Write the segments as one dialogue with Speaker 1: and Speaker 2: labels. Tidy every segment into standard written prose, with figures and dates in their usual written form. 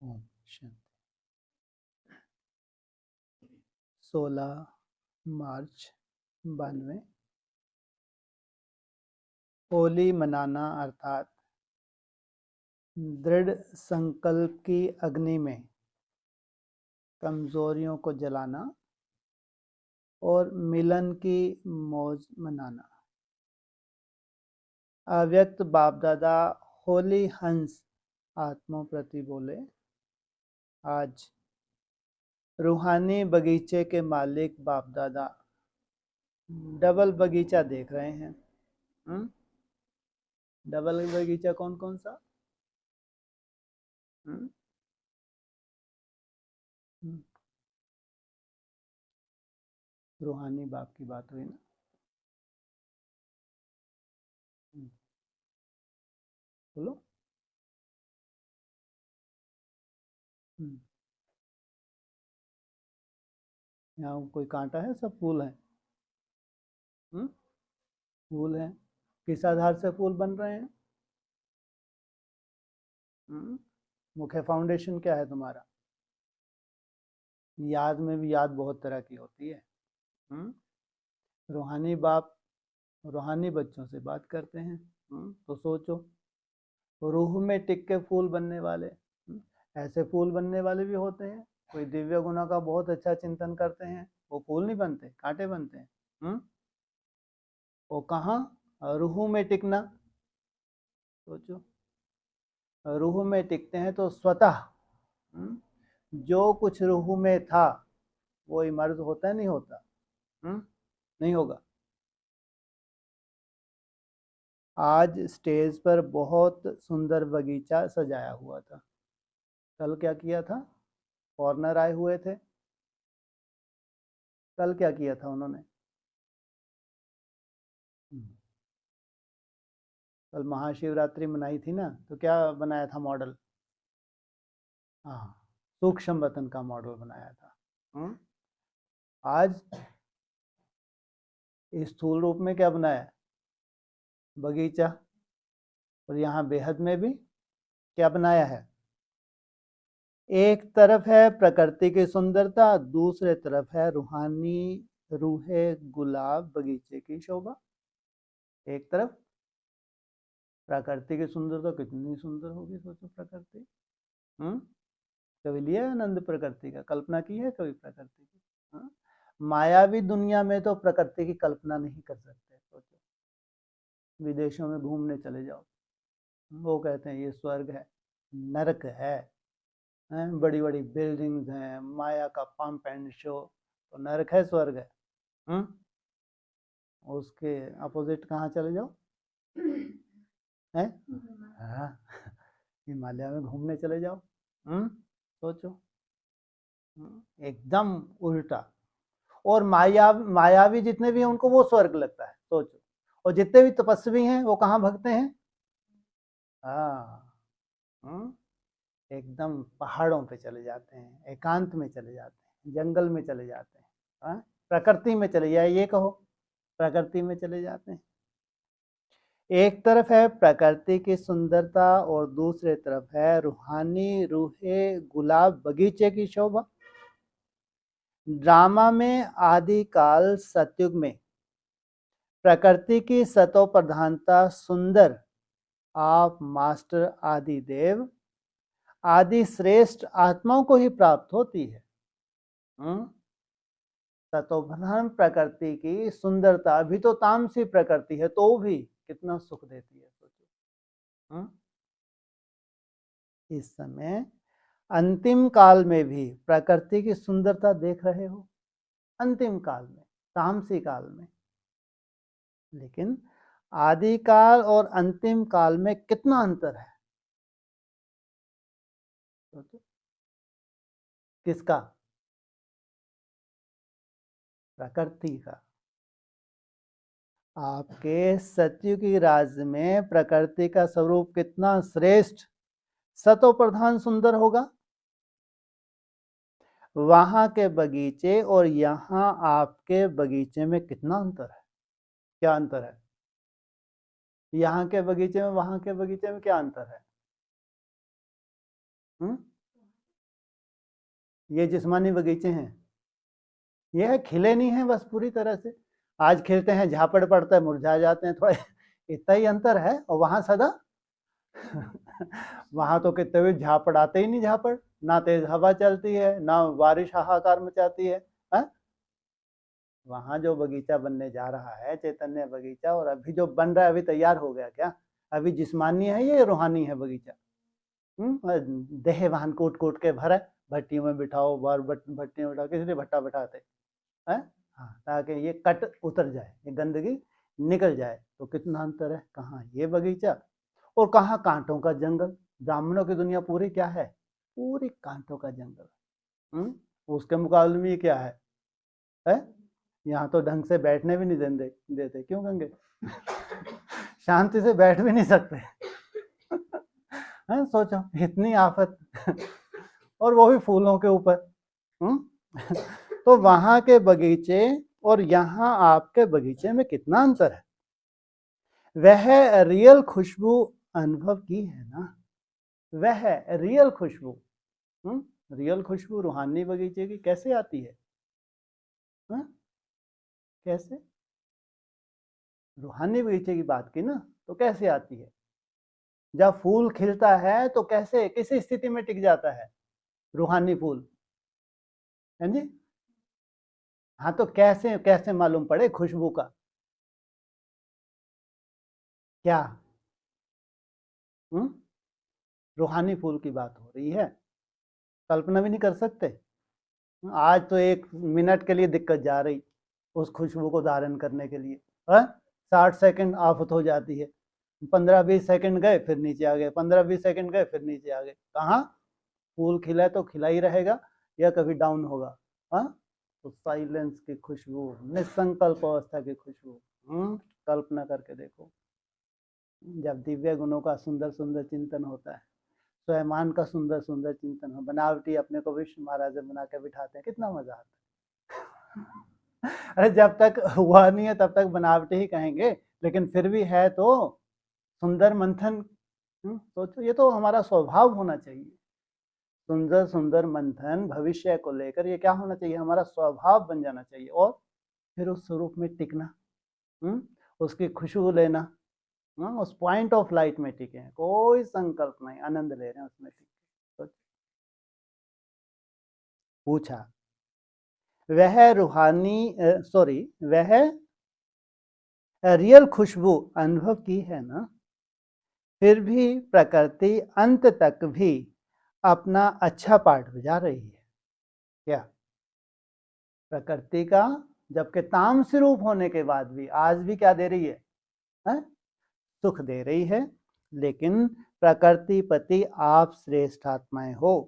Speaker 1: ओम शांति। 16 मार्च 92। होली मनाना अर्थात दृढ़ संकल्प की अग्नि में कमजोरियों को जलाना और मिलन की मौज मनाना। अव्यक्त बाप दादा होली हंस आत्मा प्रति बोले, आज रूहानी बगीचे के मालिक बाप दादा डबल बगीचा देख रहे हैं। डबल बगीचा कौन कौन सा? रूहानी बाप की बात हुई ना। बोलो। यहाँ कोई कांटा है? सब फूल है। फूल है। किस आधार से फूल बन रहे हैं? मुख्य फाउंडेशन क्या है तुम्हारा? याद में भी याद बहुत तरह की होती है। रूहानी बाप रूहानी बच्चों से बात करते हैं। तो सोचो, रूह में टिक के फूल बनने वाले, ऐसे फूल बनने वाले भी होते हैं। कोई दिव्य गुणों का बहुत अच्छा चिंतन करते हैं, वो फूल नहीं बनते, कांटे बनते हैं। वो कहाँ? रूह में टिकना। सोचो, रूह में टिकते हैं तो स्वतः जो कुछ रूह में था वो इमर्ज होता है, नहीं होता? नहीं होगा। आज स्टेज पर बहुत सुंदर बगीचा सजाया हुआ था। कल क्या किया था? फॉरनर आए हुए थे। कल क्या किया था उन्होंने? कल महाशिवरात्रि मनाई थी ना, तो क्या बनाया था मॉडल? हाँ, सूक्ष्म वतन का मॉडल बनाया था। आज स्थूल रूप में क्या बनाया? बगीचा। और यहाँ बेहद में भी क्या बनाया है? एक तरफ है प्रकृति की सुंदरता, दूसरे तरफ है रूहानी रूहे गुलाब बगीचे की शोभा। एक तरफ प्रकृति की सुंदरता, कितनी सुंदर होगी सोचो प्रकृति। कभी लिया है आनंद प्रकृति का? कल्पना की है कभी प्रकृति की? मायावी दुनिया में तो प्रकृति की कल्पना नहीं कर सकते। सोचो, विदेशों में घूमने चले जाओ, वो कहते हैं ये स्वर्ग है, नरक है। बड़ी बड़ी बिल्डिंग्स हैं, माया का पंप एंड शो। तो नरक है, स्वर्ग है? उसके अपोजिट कहाँ चले जाओ? हैं? हाँ, हिमालय में घूमने चले जाओ। सोचो, एकदम उल्टा। और मायावी जितने भी हैं उनको वो स्वर्ग लगता है, सोचो। और जितने भी तपस्वी हैं वो कहाँ भगते हैं? हाँ, एकदम पहाड़ों पे चले जाते हैं, एकांत में चले जाते हैं, जंगल में चले जाते हैं, प्रकृति में चले जाए, ये कहो, प्रकृति में चले जाते हैं। एक तरफ है प्रकृति की सुंदरता और दूसरे तरफ है रूहानी रूहे गुलाब बगीचे की शोभा। ड्रामा में आदि काल सतयुग में प्रकृति की सतो प्रधानता सुंदर आप मास्टर आदि देव आदि श्रेष्ठ आत्माओं को ही प्राप्त होती है। सतोप्रधान प्रकृति की सुंदरता अभी तो तामसी प्रकृति है, तो भी कितना सुख देती है सोचो। इस समय अंतिम काल में भी प्रकृति की सुंदरता देख रहे हो, अंतिम काल में, तामसी काल में। लेकिन आदि काल और अंतिम काल में कितना अंतर है? किसका? प्रकृति का। आपके सत्युग की राज्य में प्रकृति का स्वरूप कितना श्रेष्ठ सतो प्रधान सुंदर होगा। वहां के बगीचे और यहाँ आपके बगीचे में कितना अंतर है? क्या अंतर है? यहाँ के बगीचे में वहां के बगीचे में क्या अंतर है? ये जिस्मानी बगीचे हैं, ये है खिले नहीं हैं बस पूरी तरह से। आज खिलते हैं, झापड़ पड़ता है, मुरझा जाते हैं, थोड़ा इतना ही अंतर है। और वहां सदा वहां तो कितने भी झापड़ आते ही नहीं, झापड़ ना तेज हवा चलती है, ना बारिश हाहाकार मचाती है। वहां जो बगीचा बनने जा रहा है चैतन्य बगीचा, और अभी जो बन रहा है, अभी तैयार हो गया क्या? अभी जिस्मानी है ये रूहानी है बगीचा? देह वाहन कूट कूट के भरा, भट्टियों में बिठाओ, बार भट्टियों में बिठाओ, किसी ने भट्टा बिठाते हैं, हाँ, ताकि ये कट उतर जाए, ये गंदगी निकल जाए। तो कितना अंतर है, कहाँ ये बगीचा और कहाँ कांटों का जंगल। ब्राह्मणों की दुनिया पूरी क्या है? पूरी कांटों का जंगल। उसके मुकाबले में ये क्या है? यहाँ तो ढंग से बैठने भी नहीं देते। क्यों गंगे? शांति से बैठ भी नहीं सकते। सोचो इतनी आफत और वो भी फूलों के ऊपर। तो वहां के बगीचे और यहाँ आपके बगीचे में कितना अंतर है। वह रियल खुशबू अनुभव की है ना, वह रियल खुशबू। रियल खुशबू रूहानी बगीचे की कैसे आती है? कैसे? रूहानी बगीचे की बात की ना, तो कैसे आती है? जब फूल खिलता है तो कैसे, किस स्थिति में टिक जाता है रूहानी फूल? है जी? हाँ, तो कैसे कैसे मालूम पड़े खुशबू का? क्या? रूहानी फूल की बात हो रही है, कल्पना भी नहीं कर सकते। आज तो 1 मिनट के लिए दिक्कत जा रही उस खुशबू को धारण करने के लिए। 60 सेकंड आफत हो जाती है, 15-20 सेकंड गए फिर नीचे आ गए, 15-20 सेकंड गए फिर नीचे आ गए। कहाँ? फूल खिला है तो खिला ही रहेगा या कभी डाउन होगा। तो साइलेंस की खुशबू, निसंकल्प अवस्था की खुशबू, कल्पना करके देखो। जब दिव्य गुणों का सुंदर सुंदर चिंतन होता है, स्वयं का सुंदर सुंदर चिंतन हो, बनावटी अपने को विश्व महाराज बना के बिठाते हैं, कितना मजा आता है। अरे जब तक हुआ नहीं है तब तक बनावटी ही कहेंगे, लेकिन फिर भी है तो सुंदर मंथन। सोचो, ये तो हमारा स्वभाव होना चाहिए। सुंदर सुंदर मंथन भविष्य को लेकर, ये क्या होना चाहिए, हमारा स्वभाव बन जाना चाहिए। और फिर उस स्वरूप में टिकना, उसकी खुशबू लेना, उस पॉइंट ऑफ लाइट में टिके हैं, कोई संकल्प नहीं, आनंद ले रहे हैं उसमें टिके। तो पूछा, वह रूहानी वह रियल खुशबू अनुभव की है ना, फिर भी प्रकृति अंत तक भी अपना अच्छा पार्ट बजा रही है। क्या? प्रकृति का जबकि तामस रूप होने के बाद भी आज भी क्या दे रही है? सुख दे रही है। लेकिन प्रकृति पति आप श्रेष्ठ आत्माएं हो,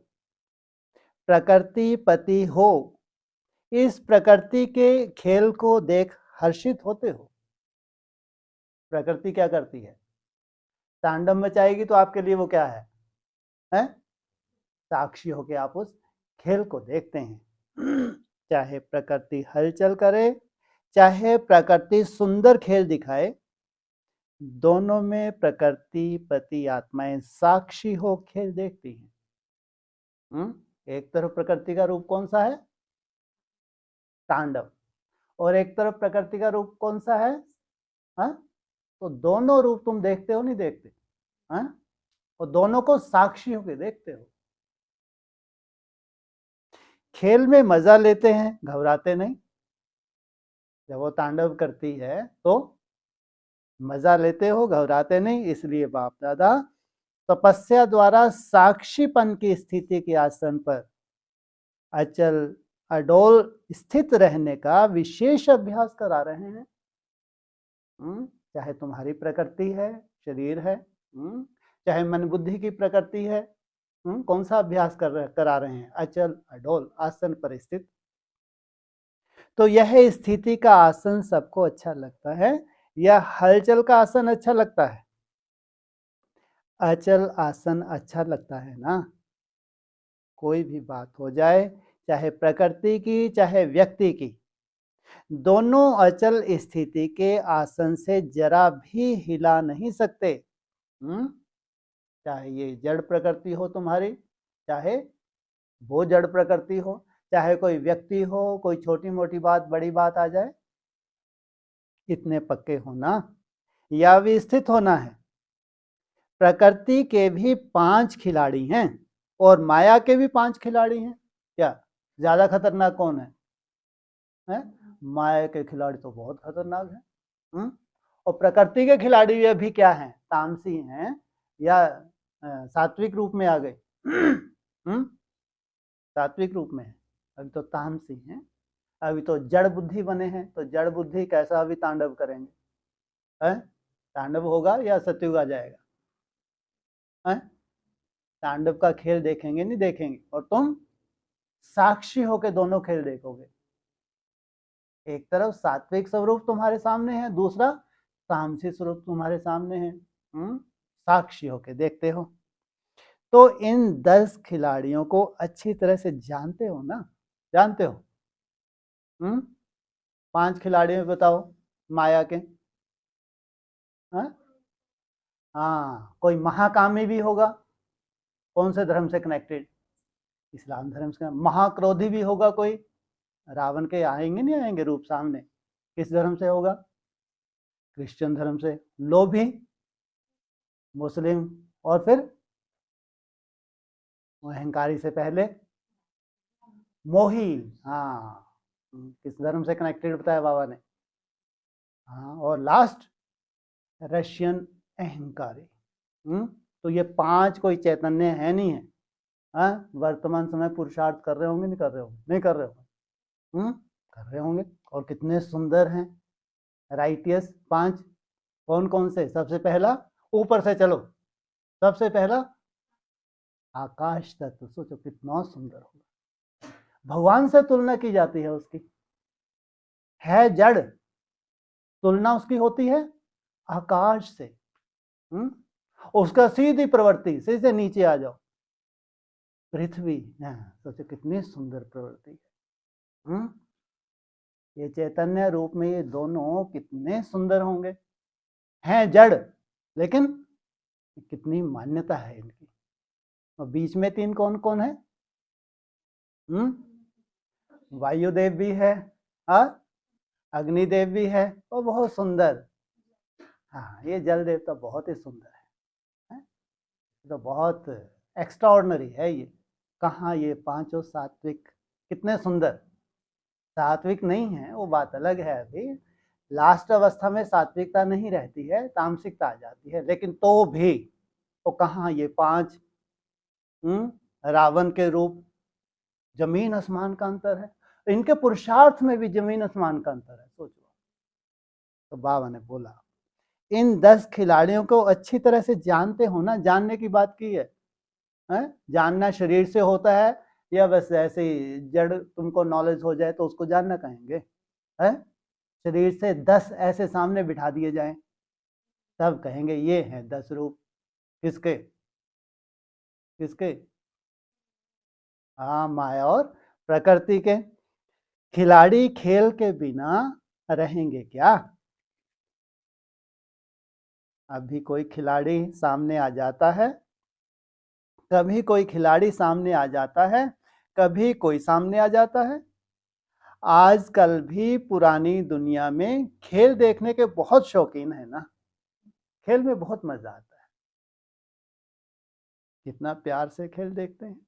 Speaker 1: प्रकृति पति हो, इस प्रकृति के खेल को देख हर्षित होते हो। प्रकृति क्या करती है? तांडव मचाएगी तो आपके लिए वो क्या है? साक्षी होके आप उस खेल को देखते हैं। चाहे प्रकृति हलचल करे, चाहे प्रकृति सुंदर खेल दिखाए, दोनों में प्रकृति पति आत्माएं साक्षी हो खेल देखती हैं। एक तरफ प्रकृति का रूप कौन सा है? तांडव। और एक तरफ प्रकृति का रूप कौन सा है? तो दोनों रूप तुम देखते हो नहीं देखते? और दोनों को साक्षी होके देखते हो। खेल में मजा लेते हैं, घबराते नहीं। जब वो तांडव करती है तो मजा लेते हो, घबराते नहीं। इसलिए बाप दादा तपस्या द्वारा साक्षीपन की स्थिति के आसन पर अचल अडोल स्थित रहने का विशेष अभ्यास करा रहे हैं। चाहे तुम्हारी प्रकृति है, शरीर है, चाहे मन बुद्धि की प्रकृति है, कौन सा अभ्यास करा रहे हैं? अचल अडोल आसन पर स्थित। तो यह स्थिति का आसन सबको अच्छा लगता है या हलचल का आसन अच्छा लगता है? अचल आसन अच्छा लगता है ना। कोई भी बात हो जाए, चाहे प्रकृति की चाहे व्यक्ति की, दोनों अचल स्थिति के आसन से जरा भी हिला नहीं सकते। चाहे ये जड़ प्रकृति हो तुम्हारी, चाहे वो जड़ प्रकृति हो, चाहे कोई व्यक्ति हो, कोई छोटी मोटी बात बड़ी बात आ जाए, इतने पक्के होना या विस्थित होना है। प्रकृति के भी 5 खिलाड़ी हैं और माया के भी 5 खिलाड़ी हैं। क्या ज्यादा खतरनाक कौन है? माया के खिलाड़ी तो बहुत खतरनाक है। और प्रकृति के खिलाड़ी अभी क्या हैं? तामसी हैं या सात्विक रूप में आ गए? सात्विक रूप में है, अभी तो तामसी हैं, अभी तो जड़ बुद्धि बने हैं। तो जड़ बुद्धि कैसा अभी तांडव करेंगे? तांडव होगा या सतयुग आ जाएगा? तांडव का खेल देखेंगे नहीं देखेंगे, और तुम साक्षी होके दोनों खेल देखोगे। एक तरफ सात्विक स्वरूप तुम्हारे सामने है, दूसरा तामसी स्वरूप तुम्हारे सामने है। साक्षी होके देखते हो। तो इन 10 खिलाड़ियों को अच्छी तरह से जानते हो ना? जानते हो? 5 खिलाड़ियों बताओ माया के। हाँ, कोई महाकामी भी होगा। कौन से धर्म से कनेक्टेड? इस्लाम धर्म से। महाक्रोधी भी होगा कोई, रावण के आएंगे नहीं आएंगे रूप सामने, किस धर्म से होगा? क्रिश्चियन धर्म से। लोभी, मुस्लिम, और फिर अहंकारी से पहले मोही। हाँ, किस धर्म से कनेक्टेड बताया बाबा ने? हाँ, और लास्ट रशियन अहंकारी। तो ये 5 कोई चैतन्य है नहीं है। वर्तमान समय पुरुषार्थ कर रहे होंगे, नहीं कर रहे होंगे? नहीं कर रहे होंगे, कर रहे होंगे। और कितने सुंदर हैं राइटियस 5। कौन कौन से? सबसे पहला, ऊपर से चलो, सबसे पहला आकाश तत्व। सोचो कितना सुंदर होगा, भगवान से तुलना की जाती है उसकी। है जड़, तुलना उसकी होती है आकाश से। उसका सीधी प्रवृत्ति, सीधे नीचे आ जाओ, पृथ्वी। सोचो कितनी सुंदर प्रवृत्ति है। ये चैतन्य रूप में ये दोनों कितने सुंदर होंगे। हैं जड़, लेकिन कितनी मान्यता है इनकी। और बीच में 3 कौन कौन है? वायुदेव भी है, अग्निदेव भी है, और बहुत सुंदर। हाँ, ये जल देवता बहुत ही सुंदर है, तो बहुत एक्स्ट्राऑर्डिनरी है ये। कहाँ ये 5 सात्विक कितने सुंदर। सात्विक नहीं है वो बात अलग है, अभी लास्ट अवस्था में सात्विकता नहीं रहती है, तामसिकता आ जाती है। लेकिन तो भी तो कहाँ ये 5 रावण के रूप, जमीन आसमान का अंतर है। इनके पुरुषार्थ में भी जमीन आसमान का अंतर है, सोचो। तो बाबा ने बोला इन 10 खिलाड़ियों को अच्छी तरह से जानते हो ना? जानने की बात की है। जानना शरीर से होता है या बस ऐसे ही जड़ तुमको नॉलेज हो जाए तो उसको जानना कहेंगे? शरीर से 10 ऐसे सामने बिठा दिए जाएं, तब कहेंगे ये हैं 10 रूप। किसके? किसके? हाँ, माया और प्रकृति के। खिलाड़ी खेल के बिना रहेंगे क्या? अभी कोई खिलाड़ी सामने आ जाता है, कभी कोई खिलाड़ी सामने आ जाता है, कभी कोई सामने आ जाता है। आजकल भी पुरानी दुनिया में खेल देखने के बहुत शौकीन है ना, खेल में बहुत मजा आता है, कितना प्यार से खेल देखते हैं।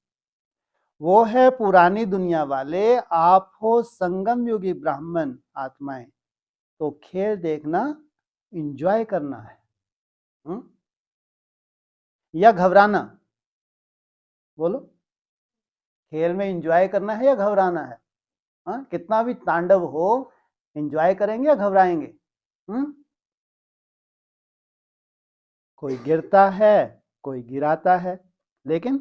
Speaker 1: वो है पुरानी दुनिया वाले, आप हो संगम युगी ब्राह्मण आत्माएं, तो खेल देखना एंजॉय करना है। या घबराना? बोलो, खेल में एंजॉय करना है या घबराना है? कितना भी तांडव हो, एंजॉय करेंगे या घबराएंगे? कोई गिरता है, कोई गिराता है, लेकिन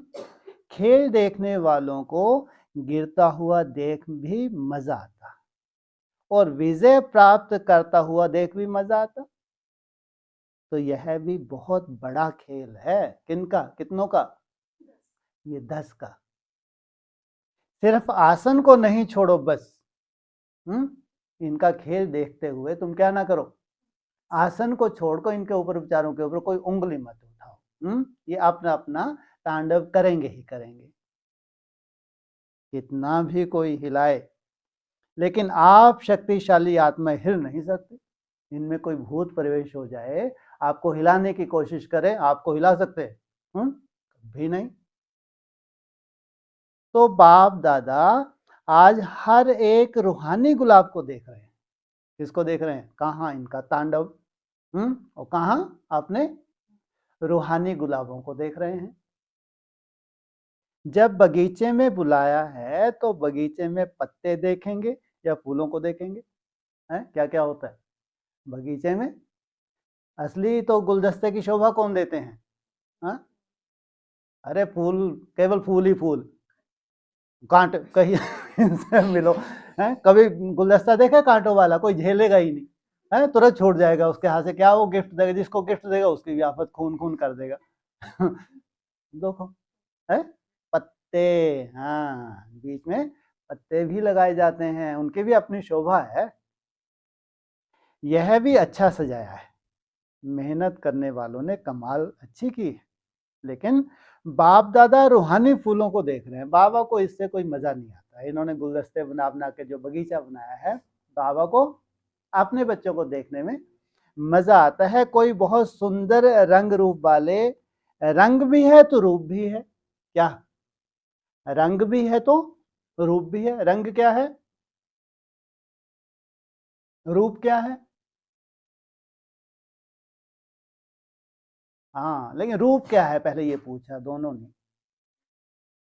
Speaker 1: खेल देखने वालों को गिरता हुआ देख भी मजा आता, और विजय प्राप्त करता हुआ देख भी मजा आता। तो यह भी बहुत बड़ा खेल है। किनका? कितनों का? ये 10 का। सिर्फ आसन को नहीं छोड़ो बस। इनका खेल देखते हुए तुम क्या ना करो, आसन को छोड़कर इनके ऊपर विचारों के ऊपर कोई उंगली मत उठाओ। ये अपना अपना तांडव करेंगे ही करेंगे। कितना भी कोई हिलाए, लेकिन आप शक्तिशाली आत्मा हिल नहीं सकते। इनमें कोई भूत प्रवेश हो जाए, आपको हिलाने की कोशिश करे, आपको हिला सकते हैं? कभी नहीं। तो बाप दादा आज हर एक रूहानी गुलाब को देख रहे हैं। किसको देख रहे हैं? कहाँ इनका तांडव। और कहाँ? अपने रूहानी गुलाबों को देख रहे हैं। जब बगीचे में बुलाया है तो बगीचे में पत्ते देखेंगे या फूलों को देखेंगे? हैं? क्या क्या होता है बगीचे में? असली तो गुलदस्ते की शोभा कौन देते हैं? हाँ? अरे फूल, केवल फूल ही फूल, कांट कहीं इनसे मिलो। हैं? कभी गुलदस्ता देखा कांटों वाला? कोई झेलेगा ही नहीं, है तुरंत छोड़ जाएगा उसके हाथ से। क्या वो गिफ्ट देगा? जिसको गिफ्ट देगा उसकी भी आफत खून खून कर देगा। देखो, है पत्ते, हाँ बीच में पत्ते भी लगाए जाते हैं, उनकी भी अपनी शोभा है। यह भी अच्छा सजाया है, मेहनत करने वालों ने कमाल अच्छी की है। लेकिन बाप दादा रूहानी फूलों को देख रहे हैं। बाबा को इससे कोई मजा नहीं आता। इन्होंने गुलदस्ते बना बना के जो बगीचा बनाया है, बाबा को अपने बच्चों को देखने में मजा आता है। कोई बहुत सुंदर रंग रूप वाले, रंग भी है तो रूप भी है। क्या? रंग भी है तो रूप भी है। रंग क्या है? रूप क्या है? हाँ, लेकिन रूप क्या है पहले ये पूछा दोनों ने।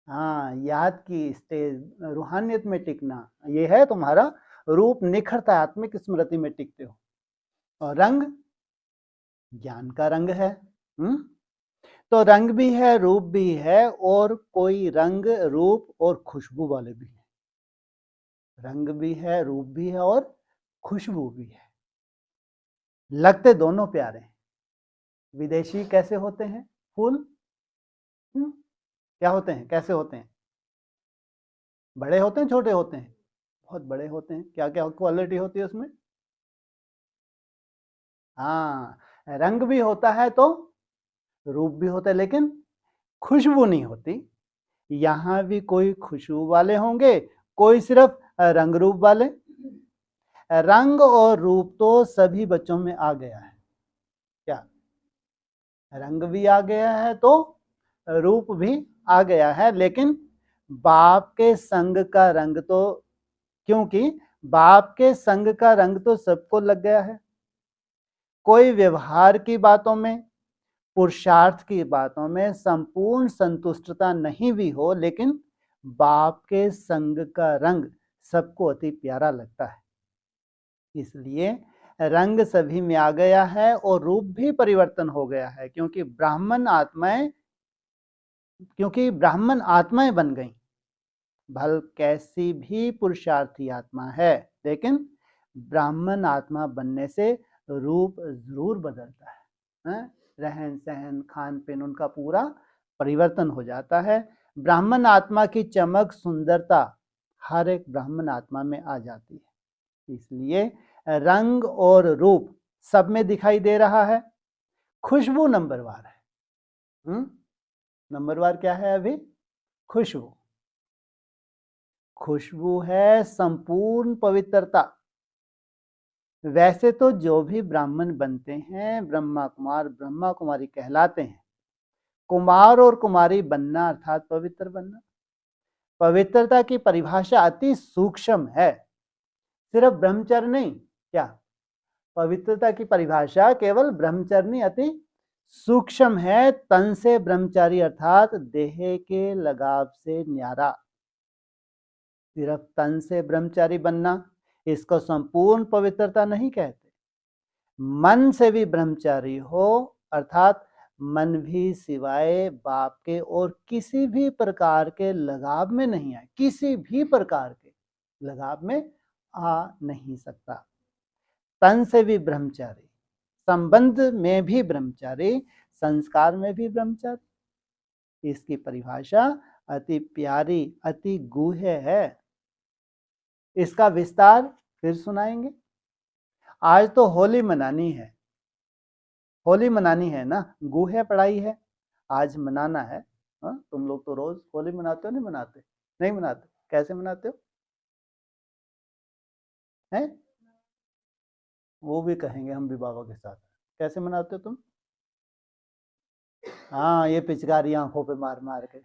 Speaker 1: हाँ, याद की स्टेज, रूहानियत में टिकना, ये है तुम्हारा रूप। निखरता है, आत्मिक स्मृति में टिकते हो। और रंग ज्ञान का रंग है। तो रंग भी है, रूप भी है, और कोई रंग रूप और खुशबू वाले भी है। रंग भी है, रूप भी है और खुशबू भी है। लगते दोनों प्यारे हैं। विदेशी कैसे होते हैं फूल? क्या होते हैं? कैसे होते हैं? बड़े होते हैं, छोटे होते हैं? बहुत बड़े होते हैं। क्या क्या क्वालिटी होती है उसमें? हाँ, रंग भी होता है तो रूप भी होता है, लेकिन खुशबू नहीं होती। यहाँ भी कोई खुशबू वाले होंगे, कोई सिर्फ रंग रूप वाले। रंग और रूप तो सभी बच्चों में आ गया है। क्या? रंग भी आ गया है तो रूप भी आ गया है, लेकिन बाप के संग का रंग तो, क्योंकि बाप के संग का रंग तो सबको लग गया है। कोई व्यवहार की बातों में, पुरुषार्थ की बातों में संपूर्ण संतुष्टता नहीं भी हो, लेकिन बाप के संग का रंग सबको अति प्यारा लगता है। इसलिए रंग सभी में आ गया है और रूप भी परिवर्तन हो गया है, क्योंकि ब्राह्मण आत्माएं बन गई। भल कैसी भी पुरुषार्थी आत्मा है, लेकिन ब्राह्मण आत्मा बनने से रूप जरूर बदलता है। रहन सहन, खान पीन, उनका पूरा परिवर्तन हो जाता है। ब्राह्मण आत्मा की चमक, सुंदरता हर एक ब्राह्मण आत्मा में आ जाती है। इसलिए रंग और रूप सब में दिखाई दे रहा है। खुशबू नंबरवार है। नंबरवार क्या है अभी? खुशबू। खुशबू है संपूर्ण पवित्रता। वैसे तो जो भी ब्राह्मण बनते हैं ब्रह्मा कुमार, ब्रह्मा कुमारी कहलाते हैं। कुमार और कुमारी बनना अर्थात पवित्र बनना। पवित्रता की परिभाषा अति सूक्ष्म है, सिर्फ ब्रह्मचर्य नहीं। क्या? पवित्रता की परिभाषा केवल ब्रह्मचर्य नहीं, अति सूक्ष्म है। तन से ब्रह्मचारी अर्थात देह के लगाव से न्यारा। सिर्फ तन से ब्रह्मचारी बनना, इसको संपूर्ण पवित्रता नहीं कहते। मन से भी ब्रह्मचारी हो, अर्थात मन भी सिवाय बाप के और किसी भी प्रकार के लगाव में नहीं आए। किसी भी प्रकार के लगाव में आ नहीं सकता। तन से भी ब्रह्मचारी, संबंध में भी ब्रह्मचारी, संस्कार में भी ब्रह्मचारी। इसकी परिभाषा अति प्यारी, अति गूढ़ है। इसका विस्तार फिर सुनाएंगे। आज तो होली मनानी है। होली मनानी है ना, गूढ़ पढ़ाई है, आज मनाना है। तुम लोग तो रोज होली मनाते हो, नहीं मनाते? नहीं मनाते? कैसे मनाते हो? हैं? वो भी कहेंगे हम भी बाबा के साथ। कैसे मनाते हो तुम? हाँ, ये पिचकारी आंखों पे मार मार के।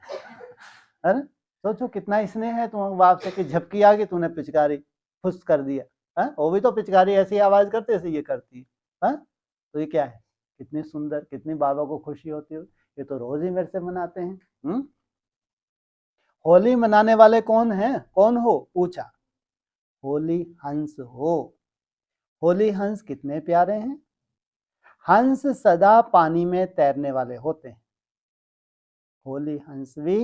Speaker 1: अरे सोचो कितना स्नेह है तुम बाप से कि झपकी आ गई, तूने पिचकारी फुस कर दिया। हाँ, वो भी तो पिचकारी ऐसी आवाज करते ऐसे ये करती है। हाँ, तो ये क्या है? कितनी सुंदर, कितनी बाबा को खुशी होती है। ये तो रोज ही मेरे से मनाते हैं। होली मनाने वाले कौन हैं? कौन हो? पूछा। होली हंस हो। होली हंस कितने प्यारे हैं। हंस सदा पानी में तैरने वाले होते हैं। होली हंस भी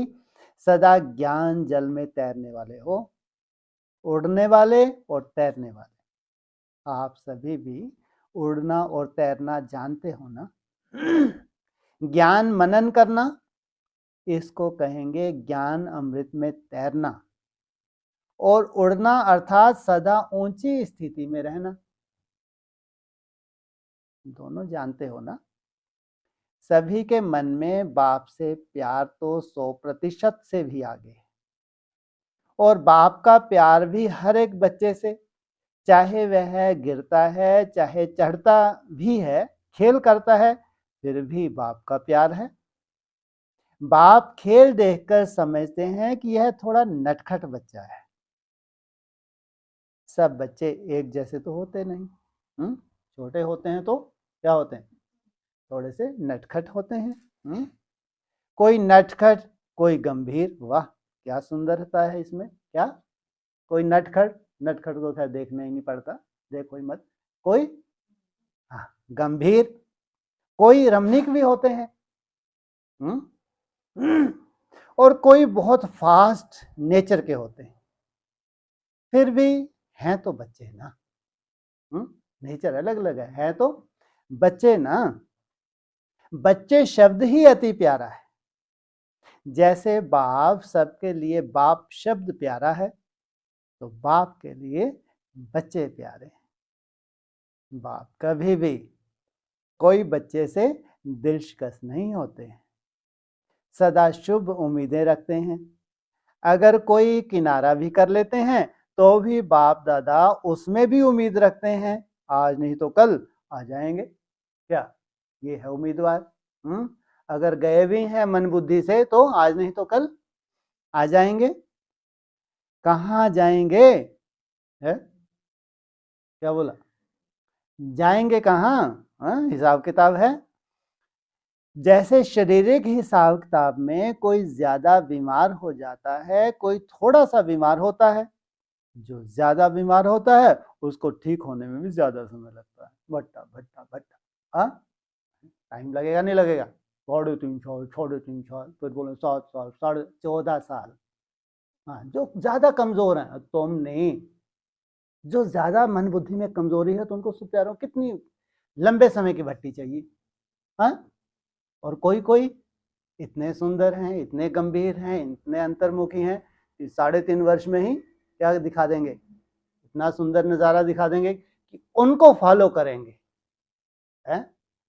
Speaker 1: सदा ज्ञान जल में तैरने वाले हो, उड़ने वाले और तैरने वाले। आप सभी भी उड़ना और तैरना जानते हो ना? ज्ञान मनन करना, इसको कहेंगे ज्ञान अमृत में तैरना। और उड़ना अर्थात सदा ऊंची स्थिति में रहना। दोनों जानते हो ना? सभी के मन में बाप से प्यार तो 100% से भी आगे है। और बाप का प्यार भी हर एक बच्चे से, चाहे वह गिरता है, चाहे चढ़ता भी है, खेल करता है, फिर भी बाप का प्यार है। बाप खेल देखकर समझते हैं कि यह थोड़ा नटखट बच्चा है। सब बच्चे एक जैसे तो होते नहीं। छोटे होते हैं तो क्या होते हैं? थोड़े से नटखट होते हैं। कोई नटखट, कोई गंभीर। वाह, क्या सुंदरता है इसमें। क्या? कोई नटखट, नटखट को खैर देखना ही नहीं पड़ता, देखो ही मत। कोई गंभीर, कोई रमणीक भी होते हैं। और कोई बहुत फास्ट नेचर के होते हैं। फिर भी हैं तो बच्चे ना। नेचर अलग अलग है तो बच्चे ना। बच्चे शब्द ही अति प्यारा है। जैसे बाप सबके लिए बाप शब्द प्यारा है, तो बाप के लिए बच्चे प्यारे हैं। बाप कभी भी कोई बच्चे से दिलकश नहीं होते, सदा शुभ उम्मीदें रखते हैं। अगर कोई किनारा भी कर लेते हैं तो भी बाप दादा उसमें भी उम्मीद रखते हैं, आज नहीं तो कल आ जाएंगे। क्या ये है उम्मीदवार? अगर गए भी हैं मन बुद्धि से तो आज नहीं तो कल आ जाएंगे। कहाँ जाएंगे? है क्या बोला? जाएंगे कहाँ? हिसाब किताब है। जैसे शारीरिक हिसाब किताब में कोई ज्यादा बीमार हो जाता है, कोई थोड़ा सा बीमार होता है। जो ज्यादा बीमार होता है उसको ठीक होने में भी ज्यादा समय लगता है। भट्टा भट्टा भट्टा। टाइम लगेगा नहीं लगेगा? 3.5 साल, 3.5 साल, फिर बोले 7 साल, 14.5 साल। हाँ, जो ज्यादा कमजोर है तुम नहीं, जो ज्यादा मन बुद्धि में कमजोरी है तो उनको सुप्यारों कितनी लंबे समय की भट्टी चाहिए। हाँ, और कोई कोई इतने सुंदर हैं, इतने गंभीर हैं, इतने अंतर्मुखी हैं कि 3.5 वर्ष में ही क्या दिखा देंगे, इतना सुंदर नजारा दिखा देंगे कि उनको फॉलो करेंगे।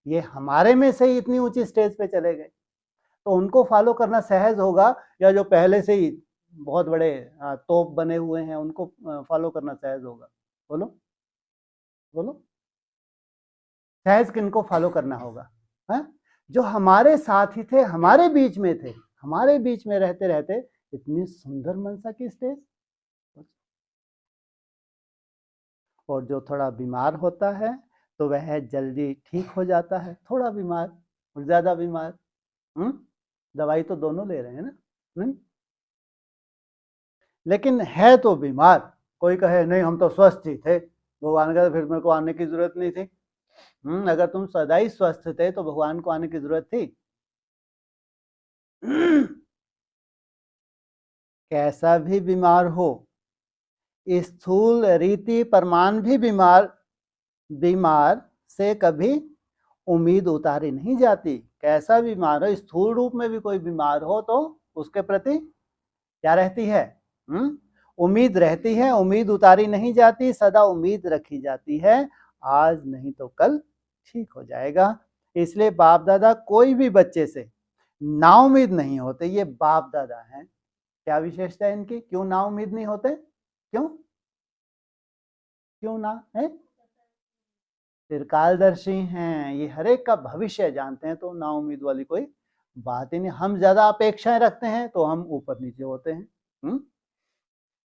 Speaker 1: ये हमारे में से ही इतनी ऊंची स्टेज पे चले गए, तो उनको फॉलो करना सहज होगा या जो पहले से ही बहुत बड़े तोप बने हुए हैं उनको फॉलो करना सहज होगा? बोलो बोलो, सहज किनको फॉलो करना होगा? है जो हमारे साथ ही थे, हमारे बीच में थे, हमारे बीच में रहते रहते इतनी सुंदर मनसा की स्टेज। और जो थोड़ा बीमार होता है तो वह जल्दी ठीक हो जाता है, थोड़ा बीमार और ज्यादा बीमार। दवाई तो दोनों ले रहे हैं ना। लेकिन है तो बीमार। कोई कहे नहीं हम तो स्वस्थ ही थे, भगवान का फिर मेरे को आने की जरूरत नहीं थी। अगर तुम सदा ही स्वस्थ थे तो भगवान को आने की जरूरत थी? कैसा भी बीमार हो, स्थूल रीति परमान भी बीमार बीमार से कभी उम्मीद उतारी नहीं जाती। कैसा बीमार हो, स्थूल रूप में भी कोई बीमार हो तो उसके प्रति क्या रहती है? उम्मीद रहती है, उम्मीद उतारी नहीं जाती, सदा उम्मीद रखी जाती है, आज नहीं तो कल ठीक हो जाएगा। इसलिए बाप दादा कोई भी बच्चे से ना उम्मीद नहीं होते, ये बाप दादा हैं। क्या विशेषता है इनकी? क्यों ना उम्मीद नहीं होते? क्यों क्यों ना है? त्रिकालदर्शी हैं, ये हर एक का भविष्य जानते हैं, तो ना उम्मीद वाली कोई बात ही नहीं। हम ज्यादा अपेक्षाएं रखते हैं तो हम ऊपर नीचे होते हैं।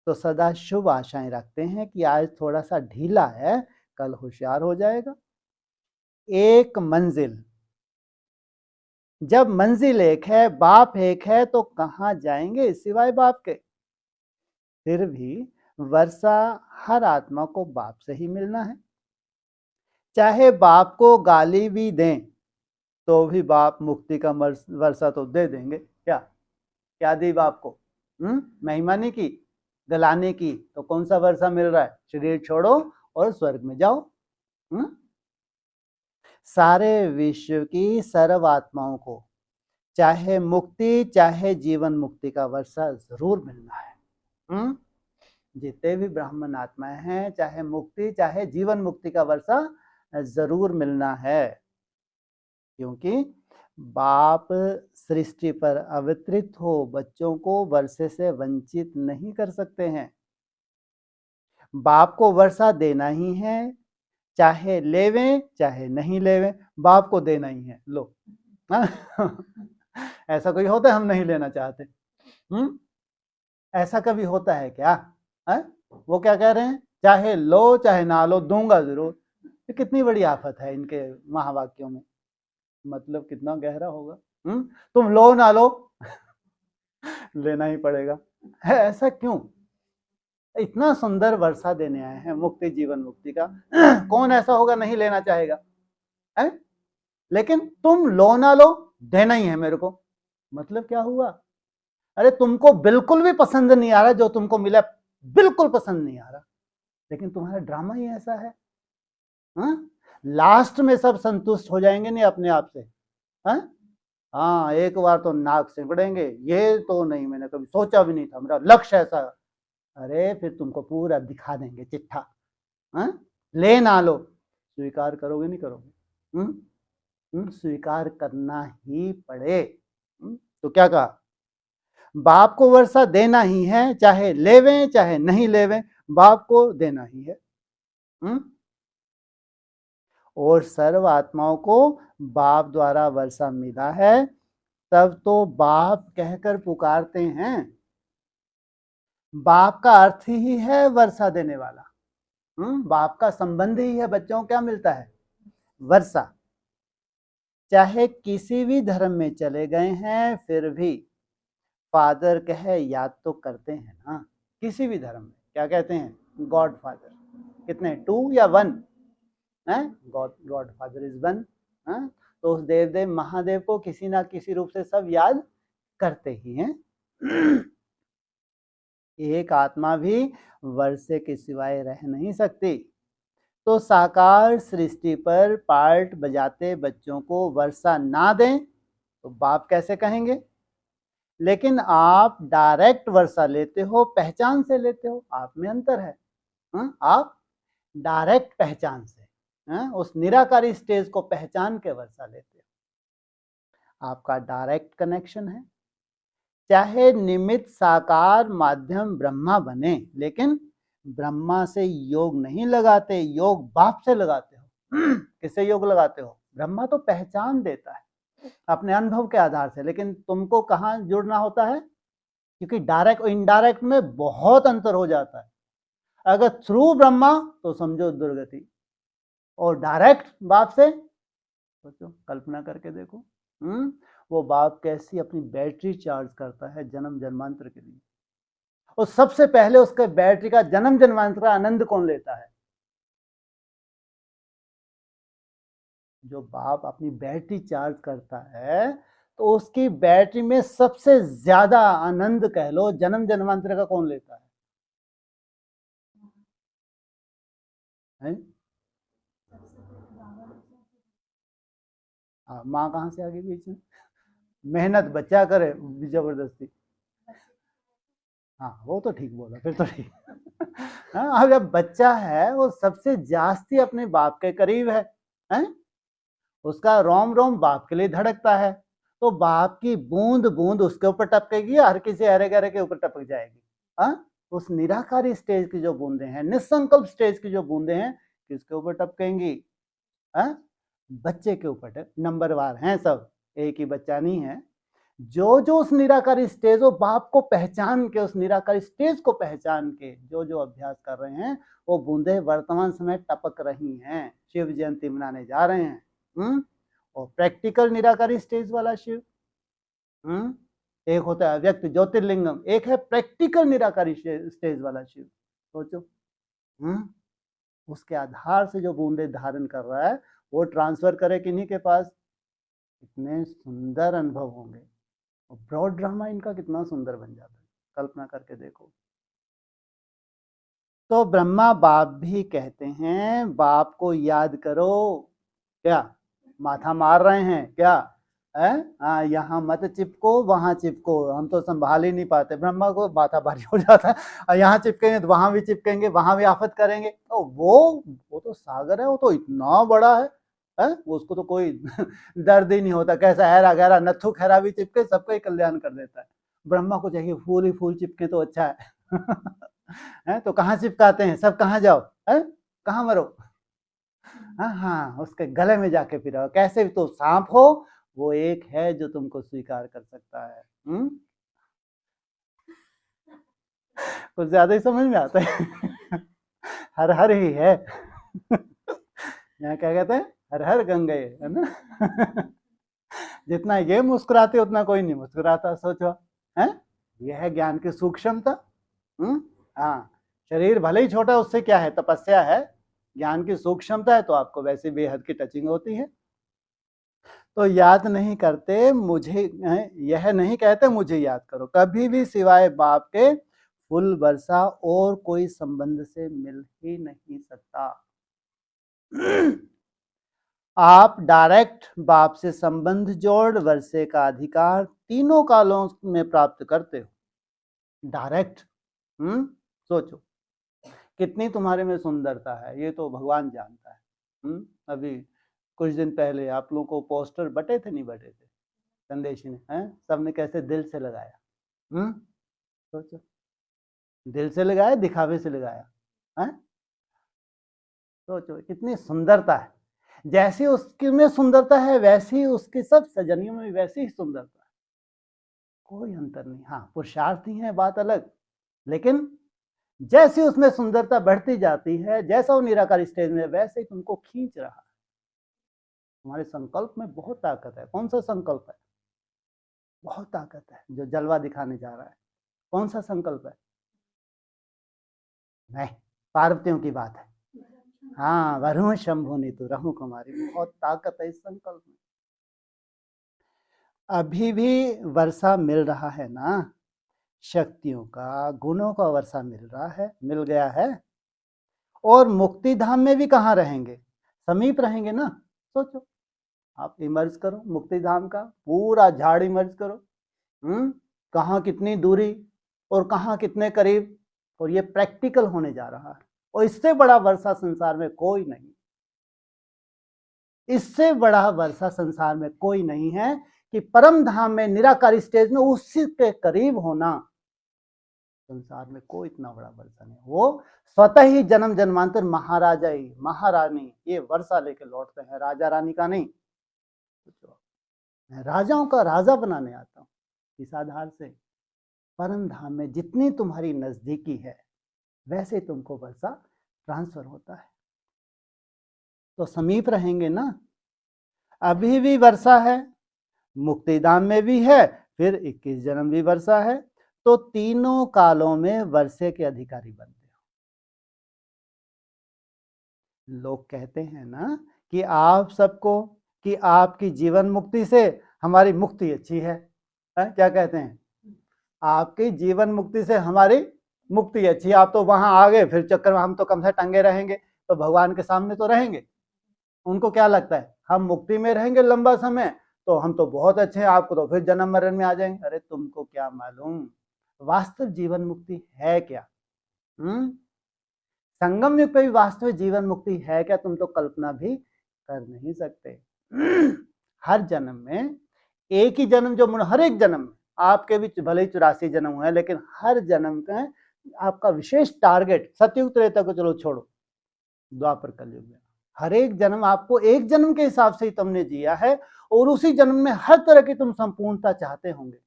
Speaker 1: तो सदा शुभ आशाएं रखते हैं कि आज थोड़ा सा ढीला है, कल होशियार हो जाएगा। एक मंजिल, जब मंजिल एक है, बाप एक है, तो कहाँ जाएंगे सिवाय बाप के? फिर भी वर्षा हर आत्मा को बाप से ही मिलना है। चाहे बाप को गाली भी दें तो भी बाप मुक्ति का वर्षा तो दे देंगे। क्या क्या दी बाप को? महिमा नहीं की, गलाने की, तो कौन सा वर्षा मिल रहा है? शरीर छोड़ो और स्वर्ग में जाओ। सारे विश्व की सर्व आत्माओं को चाहे मुक्ति चाहे जीवन मुक्ति का वर्षा जरूर मिलना है। जितने भी ब्राह्मण आत्माएं हैं, चाहे मुक्ति चाहे जीवन मुक्ति का वर्षा जरूर मिलना है, क्योंकि बाप सृष्टि पर अवतरित हो बच्चों को वर्षे से वंचित नहीं कर सकते हैं। बाप को वर्षा देना ही है, चाहे लेवें चाहे नहीं लेवें, बाप को देना ही है। लो ऐसा कोई होता है हम नहीं लेना चाहते? ऐसा कभी होता है क्या? वो क्या कह रहे हैं? चाहे लो चाहे ना लो, दूंगा जरूर। ये कितनी बड़ी आफत है इनके महावाक्यों में, मतलब कितना गहरा होगा। तुम लो ना लो लेना ही पड़ेगा। है ऐसा क्यों? इतना सुंदर वर्षा देने आए हैं मुक्ति जीवन मुक्ति का, कौन ऐसा होगा नहीं लेना चाहेगा? है? लेकिन तुम लो ना लो, देना ही है मेरे को। मतलब क्या हुआ? अरे तुमको बिल्कुल भी पसंद नहीं आ रहा, जो तुमको मिला बिल्कुल पसंद नहीं आ रहा, लेकिन तुम्हारा ड्रामा ही ऐसा है। लास्ट में सब संतुष्ट हो जाएंगे नहीं अपने आप से। हाँ, एक बार तो नाक सिमड़ेंगे, ये तो नहीं, मैंने कभी सोचा भी नहीं था, मेरा लक्ष्य ऐसा। अरे फिर तुमको पूरा दिखा देंगे चिट्ठा। ले ना लो, स्वीकार करोगे नहीं करोगे? स्वीकार करना ही पड़े। तो क्या कहा? बाप को वर्षा देना ही है, चाहे लेवें चाहे नहीं लेवें, बाप को देना ही है। और सर्व आत्माओं को बाप द्वारा वर्षा मिला है, तब तो बाप कहकर पुकारते हैं। बाप का अर्थ ही है वर्षा देने वाला। बाप का संबंध ही है, बच्चों को क्या मिलता है? वर्षा। चाहे किसी भी धर्म में चले गए हैं, फिर भी फादर कहे याद तो करते हैं ना। किसी भी धर्म में क्या कहते हैं? God father. कितने? 2 या 1? God father is 1। तो उस देव महादेव को किसी ना किसी रूप से सब याद करते ही हैं। एक आत्मा भी वर्षे के सिवाय रह नहीं सकती। तो साकार सृष्टि पर पार्ट बजाते बच्चों को वर्षा ना दें तो बाप कैसे कहेंगे? लेकिन आप डायरेक्ट वर्षा लेते हो, पहचान से लेते हो, आप में अंतर है। आप डायरेक्ट पहचान से, उस निराकारी स्टेज को पहचान के वर्षा लेते हो, आपका डायरेक्ट कनेक्शन है। चाहे निमित्त साकार माध्यम ब्रह्मा बने, लेकिन ब्रह्मा से योग नहीं लगाते, योग बाप से लगाते हो। किससे योग लगाते हो? ब्रह्मा तो पहचान देता है अपने अनुभव के आधार से, लेकिन तुमको कहाँ जुड़ना होता है? क्योंकि डायरेक्ट और इनडायरेक्ट में बहुत अंतर हो जाता है। अगर थ्रू ब्रह्मा तो समझो दुर्गति, और डायरेक्ट बाप से सोचो, कल्पना करके देखो। वो बाप कैसी अपनी बैटरी चार्ज करता है जन्म जन्मांतर के लिए, और सबसे पहले उसके बैटरी का जन्म जन्मांतर का आनंद कौन लेता है? जो बाप अपनी बैटरी चार्ज करता है, तो उसकी बैटरी में सबसे ज्यादा आनंद कह लो जन्म जन्मांतर का कौन लेता है? माँ कहाँ से आ गई बीच में? मेहनत बच्चा करे जबरदस्ती। हाँ, वो तो ठीक बोला, फिर तो ठीक। हाँ, जब बच्चा है वो सबसे जास्ती अपने बाप के करीब है, उसका रोम रोम बाप के लिए धड़कता है, तो बाप की बूंद बूंद उसके ऊपर टपकेगी या हर किसी हरे गहरे के ऊपर टपक जाएगी? हाँ, उस निराकारी स्टेज की जो बूंदे हैं, निसंकल्प स्टेज की जो बूंदे हैं, किसके ऊपर टपकेंगी? हाँ, बच्चे के ऊपर। नंबरवार हैं सब, एक ही बच्चा नहीं है। जो जो उस निराकारी स्टेज, वो बाप को पहचान के, उस निराकारी स्टेज को पहचान के जो जो अभ्यास कर रहे हैं, वो बूंदे वर्तमान समय टपक रही हैं, शिव जयंती मनाने जा रहे हैं। और प्रैक्टिकल निराकारी स्टेज वाला शिव, एक होता है अव्यक्त ज्योतिर्लिंगम, एक है प्रैक्टिकल निराकारी स्टेज वाला शिव। सोचो, उसके आधार से जो बूंदे धारण कर रहा है, वो ट्रांसफर करे किन्हीं के पास। कितने सुंदर अनुभव होंगे, और ब्रॉड ड्रामा इनका कितना सुंदर बन जाता है, कल्पना करके देखो। तो ब्रह्मा बाप भी कहते हैं, बाप को याद करो। क्या माथा मार रहे हैं क्या? हाँ, यहाँ मत चिपको, वहां चिपको, हम तो संभाल ही नहीं पाते। ब्रह्मा को माथा भारी हो जाता है, और यहाँ चिपकेंगे तो वहां भी चिपकेंगे, वहां भी आफत करेंगे। तो वो तो सागर है, वो तो इतना बड़ा है, उसको तो कोई दर्द ही नहीं होता। कैसा हैरा गहरा नथु खैरा भी चिपके, सबका ही कल्याण कर देता है। ब्रह्मा को चाहिए फूल ही फूल चिपके तो अच्छा है। तो कहाँ चिपकाते हैं सब, कहाँ जाओ, कहाँ मरो? हाँ, उसके गले में जाके फिर कैसे भी तो सांप हो, वो एक है जो तुमको स्वीकार कर सकता है। कुछ ज्यादा ही समझ में आता है। हर हर ही है। यहाँ क्या कहते हैं, हर हर गंगे, है ना? जितना ये मुस्कुराते उतना कोई नहीं मुस्कुराता। सोचो, है यह है ज्ञान की सूक्ष्मता। हाँ, शरीर भले ही छोटा, उससे क्या है, तपस्या है। ज्ञान की सूक्ष्मता है तो आपको वैसे बेहद की टचिंग होती है। तो याद नहीं करते मुझे, यह नहीं कहते मुझे याद करो, कभी भी सिवाय बाप के फुल वर्षा और कोई संबंध से मिल ही नहीं सकता। आप डायरेक्ट बाप से संबंध जोड़ वर्षे का अधिकार तीनों कालों में प्राप्त करते हो। डायरेक्ट। सोचो कितनी तुम्हारे में सुंदरता है, ये तो भगवान जानता है। अभी कुछ दिन पहले आप लोगों को पोस्टर बटे थे, नहीं बटे थे, संदेश ने, सबने कैसे दिल से लगाया। सोचो, दिल से लगाया, दिखावे से लगाया, है? सोचो कितनी सुंदरता है। जैसी उसके में सुंदरता है, वैसी उसकी सब सजनियों में वैसी ही सुंदरता है, कोई अंतर नहीं। हाँ, पुरुषार्थी है बात अलग, लेकिन जैसी उसमें सुंदरता बढ़ती जाती है, जैसा वो निराकार स्टेज में, वैसे ही तुमको खींच रहा है। तुम्हारे संकल्प में बहुत ताकत है। कौन सा संकल्प है? बहुत ताकत है जो जलवा दिखाने जा रहा है। कौन सा संकल्प है? नहीं, पार्वतियों की बात है। हाँ, वरुण शंभु नीतु रहू कुमारी, बहुत ताकत है इस संकल्प में। अभी भी वर्षा मिल रहा है ना, शक्तियों का, गुणों का वर्षा मिल रहा है, मिल गया है। और मुक्ति धाम में भी कहाँ रहेंगे, समीप रहेंगे ना। सोचो, आप इमर्ज करो मुक्ति धाम का पूरा झाड़ इमर्ज करो। कहाँ कितनी दूरी और कहाँ कितने करीब, और ये प्रैक्टिकल होने जा रहा है। और इससे बड़ा वर्षा संसार में कोई नहीं, इससे बड़ा वर्षा संसार में कोई नहीं है कि परम धाम में निराकारी स्टेज में उसी के करीब होना। संसार में कोई इतना बड़ा वर्षा नहीं। वो स्वतः ही जन्म जन्मांतर महाराजा ही महारानी ये वर्षा लेके लौटते हैं, राजा रानी का नहीं। मैं राजाओं का राजा बनाने आता हूँ। इस आधार से परम धाम में जितनी तुम्हारी नजदीकी है, वैसे तुमको वर्षा ट्रांसफर होता है। तो समीप रहेंगे ना। अभी भी वर्षा है, मुक्तिधाम में भी है, फिर 21 जन्म भी वर्षा है। तो तीनों कालों में वर्षे के अधिकारी बनते हो। लोग कहते हैं ना कि आप सबको, कि आपकी जीवन मुक्ति से हमारी मुक्ति अच्छी है। क्या कहते हैं? आपकी जीवन मुक्ति से हमारी मुक्ति अच्छी है। आप तो वहां आ गए, फिर चक्कर में हम तो कम से टंगे रहेंगे, तो भगवान के सामने तो रहेंगे। उनको क्या लगता है, हम मुक्ति में रहेंगे लंबा समय तो हम तो बहुत अच्छे हैं, आपको तो फिर जन्म मरण में आ जाएंगे। अरे तुमको क्या मालूम वास्तव जीवन मुक्ति है क्या? संगम युग पे भी वास्तविक जीवन मुक्ति है क्या? तुम तो कल्पना भी कर नहीं सकते। हर जन्म में एक ही जन्म जो हर एक जन्म आपके भी भले ही 84 जन्म हुए, लेकिन हर जन्म का आपका विशेष टारगेट, सतयुग त्रेता को चलो छोड़ो, द्वापर कलयुग में हर एक जन्म आपको एक जन्म के हिसाब से ही तुमने जिया है, और उसी जन्म में हर तरह की तुम संपूर्णता चाहते होंगे,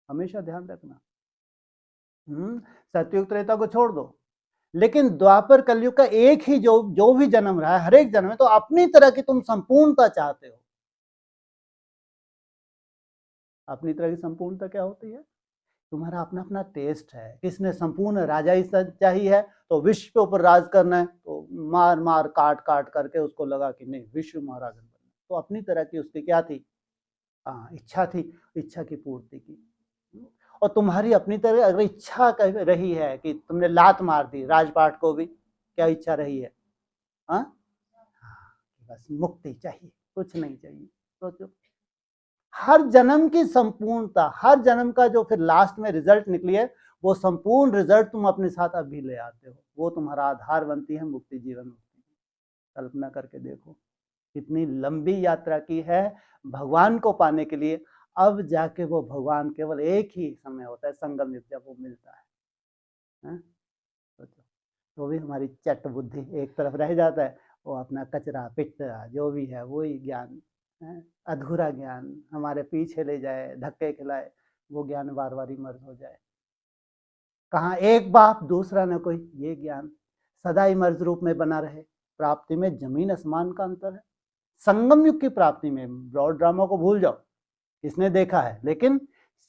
Speaker 1: हमेशा ध्यान रखना। सतयुग त्रेता को छोड़ दो, लेकिन द्वापर कलयुग का एक ही जो भी जन्म रहा है, हर एक जन्म में तो अपनी तरह की तुम संपूर्णता चाहते हो। अपनी तरह की संपूर्णता क्या होती है? तुम्हारा अपना अपना टेस्ट है। किसने संपूर्ण राजा ही चाहिए है, तो विश्व के ऊपर राज करना है, तो मार मार काट काट करके उसको लगा कि नहीं विश्व महाराज बनना, तो अपनी तरह की उसकी क्या थी? इच्छा थी, इच्छा की पूर्ति की। और तुम्हारी अपनी तरह अगर इच्छा रही है कि तुमने लात मार दी राजपाट को भी, क्या इच्छा रही है? बस मुक्ति चाहिए, कुछ नहीं चाहिए। सोचो, हर जन्म की संपूर्णता, हर जन्म का जो फिर लास्ट में रिजल्ट निकली है, वो संपूर्ण रिजल्ट तुम अपने साथ अभी ले आते हो, वो तुम्हारा आधार बनती है मुक्ति, जीवन मुक्ति। कल्पना करके देखो कितनी लंबी यात्रा की है भगवान को पाने के लिए, अब जाके वो भगवान केवल एक ही समय होता है, संगम युग, जब वो मिलता है। तो भी हमारी चट बुद्धि एक तरफ रह जाता है, वो अपना कचरा पिट्टा जो भी है वही ज्ञान, अधूरा ज्ञान हमारे पीछे ले जाए, धक्के खिलाए, वो ज्ञान बार बार इमर्ज हो जाए। कहाँ एक बाप दूसरा न कोई, ये ज्ञान सदा इमर्ज रूप में बना रहे। प्राप्ति में जमीन आसमान का अंतर है। संगम युग की प्राप्ति में, ब्रॉड ड्रामा को भूल जाओ, किसने देखा है, लेकिन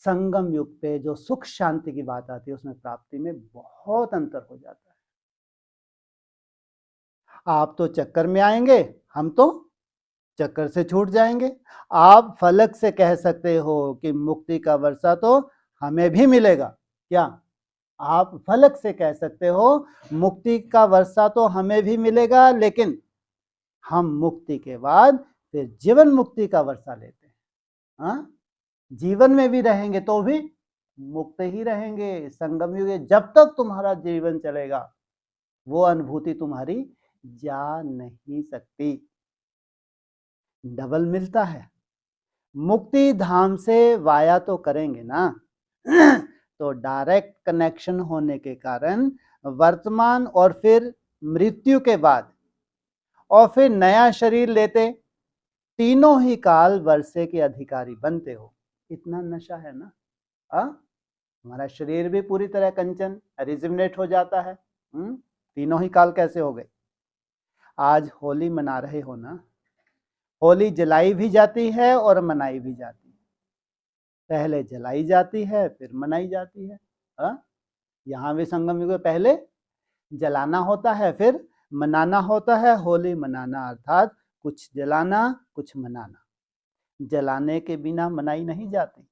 Speaker 1: संगम युग पे जो सुख शांति की बात आती है, उसमें प्राप्ति में बहुत अंतर हो जाता है। आप तो चक्कर में आएंगे, हम तो चक्कर से छूट जाएंगे। आप फलक से कह सकते हो कि मुक्ति का वर्षा तो हमें भी मिलेगा, क्या आप फलक से कह सकते हो मुक्ति का वर्षा तो हमें भी मिलेगा, लेकिन हम मुक्ति के बाद फिर जीवन मुक्ति का वर्षा लेते हैं। जीवन में भी रहेंगे तो भी मुक्त ही रहेंगे। संगम युग जब तक तुम्हारा जीवन चलेगा, वो अनुभूति तुम्हारी जा नहीं सकती। डबल मिलता है। मुक्ति धाम से वाया तो करेंगे ना तो डायरेक्ट कनेक्शन होने के कारण वर्तमान और फिर मृत्यु के बाद और फिर नया शरीर लेते, तीनों ही काल वर्षे के अधिकारी बनते हो। इतना नशा है ना। हमारा शरीर भी पूरी तरह कंचन रिजिमिनेट हो जाता है। तीनों ही काल कैसे हो गए? आज होली मना रहे हो ना, होली जलाई भी जाती है और मनाई भी जाती है। पहले जलाई जाती है फिर मनाई जाती है। यहाँ भी संगम युग में पहले जलाना होता है फिर मनाना होता है। होली मनाना अर्थात कुछ जलाना कुछ मनाना, जलाने के बिना मनाई नहीं जाती।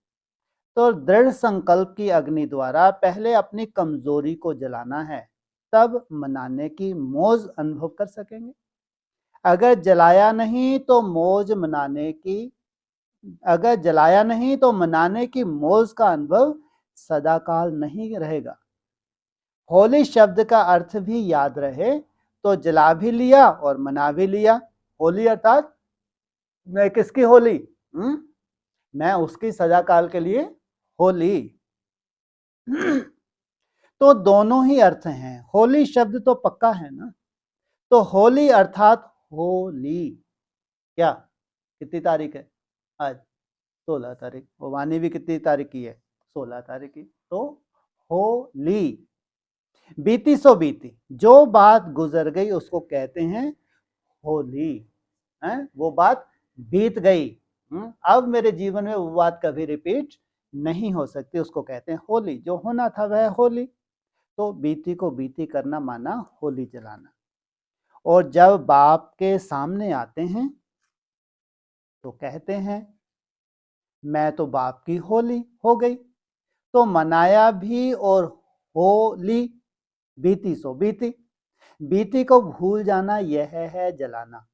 Speaker 1: तो दृढ़ संकल्प की अग्नि द्वारा पहले अपनी कमजोरी को जलाना है, तब मनाने की मौज अनुभव कर सकेंगे। अगर जलाया नहीं तो मौज मनाने की, अगर जलाया नहीं तो मनाने की मौज का अनुभव सदाकाल नहीं रहेगा। होली शब्द का अर्थ भी याद रहे तो जला भी लिया और मना भी लिया। होली अर्थात मैं किसकी होली? मैं उसकी सजा काल के लिए होली। तो दोनों ही अर्थ हैं। होली शब्द तो पक्का है ना, तो होली अर्थात होली। क्या कितनी तारीख है आज? 16 तारीख। वो वाणी भी कितनी तारीख की है? 16 तारीख की। तो होली, बीती सो बीती, जो बात गुजर गई उसको कहते हैं होली। वो बात बीत गई, अब मेरे जीवन में वो बात कभी रिपीट नहीं हो सकती, उसको कहते हैं होली। जो होना था वह होली। तो बीती को बीती करना माना होली जलाना। और जब बाप के सामने आते हैं तो कहते हैं मैं तो बाप की होली हो गई। तो मनाया भी और होली, बीती सो बीती। बीती को भूल जाना यह है जलाना।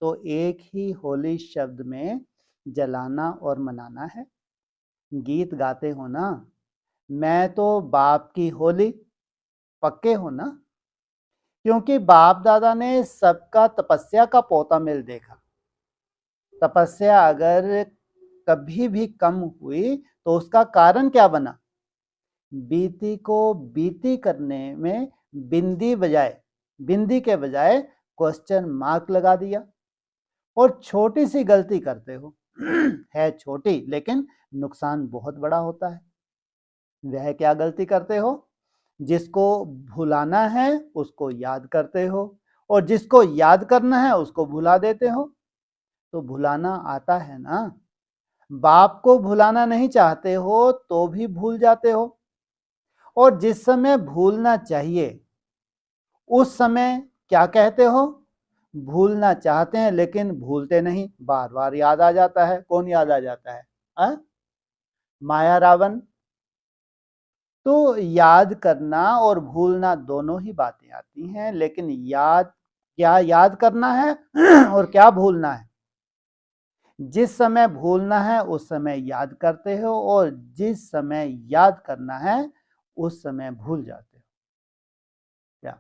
Speaker 1: तो एक ही होली शब्द में जलाना और मनाना है। गीत गाते हो ना, मैं तो बाप की होली, पक्के हो ना? क्योंकि बाप दादा ने सबका तपस्या का पोता मिल देखा। तपस्या अगर कभी भी कम हुई तो उसका कारण क्या बना? बीती को बीती करने में बिंदी के बजाय क्वेश्चन मार्क लगा दिया और छोटी सी गलती करते हो है छोटी लेकिन नुकसान बहुत बड़ा होता है। वह क्या गलती करते हो? जिसको भुलाना है उसको याद करते हो और जिसको याद करना है उसको भुला देते हो। तो भुलाना आता है ना? बाप को भुलाना नहीं चाहते हो तो भी भूल जाते हो और जिस समय भूलना चाहिए उस समय क्या कहते हो? भूलना चाहते हैं लेकिन भूलते नहीं, बार बार याद आ जाता है। कौन याद आ जाता है? माया रावण। तो याद करना और भूलना दोनों ही बातें आती हैं, लेकिन क्या याद करना है और क्या भूलना है? जिस समय भूलना है उस समय याद करते हो और जिस समय याद करना है उस समय भूल जाते हो। क्या?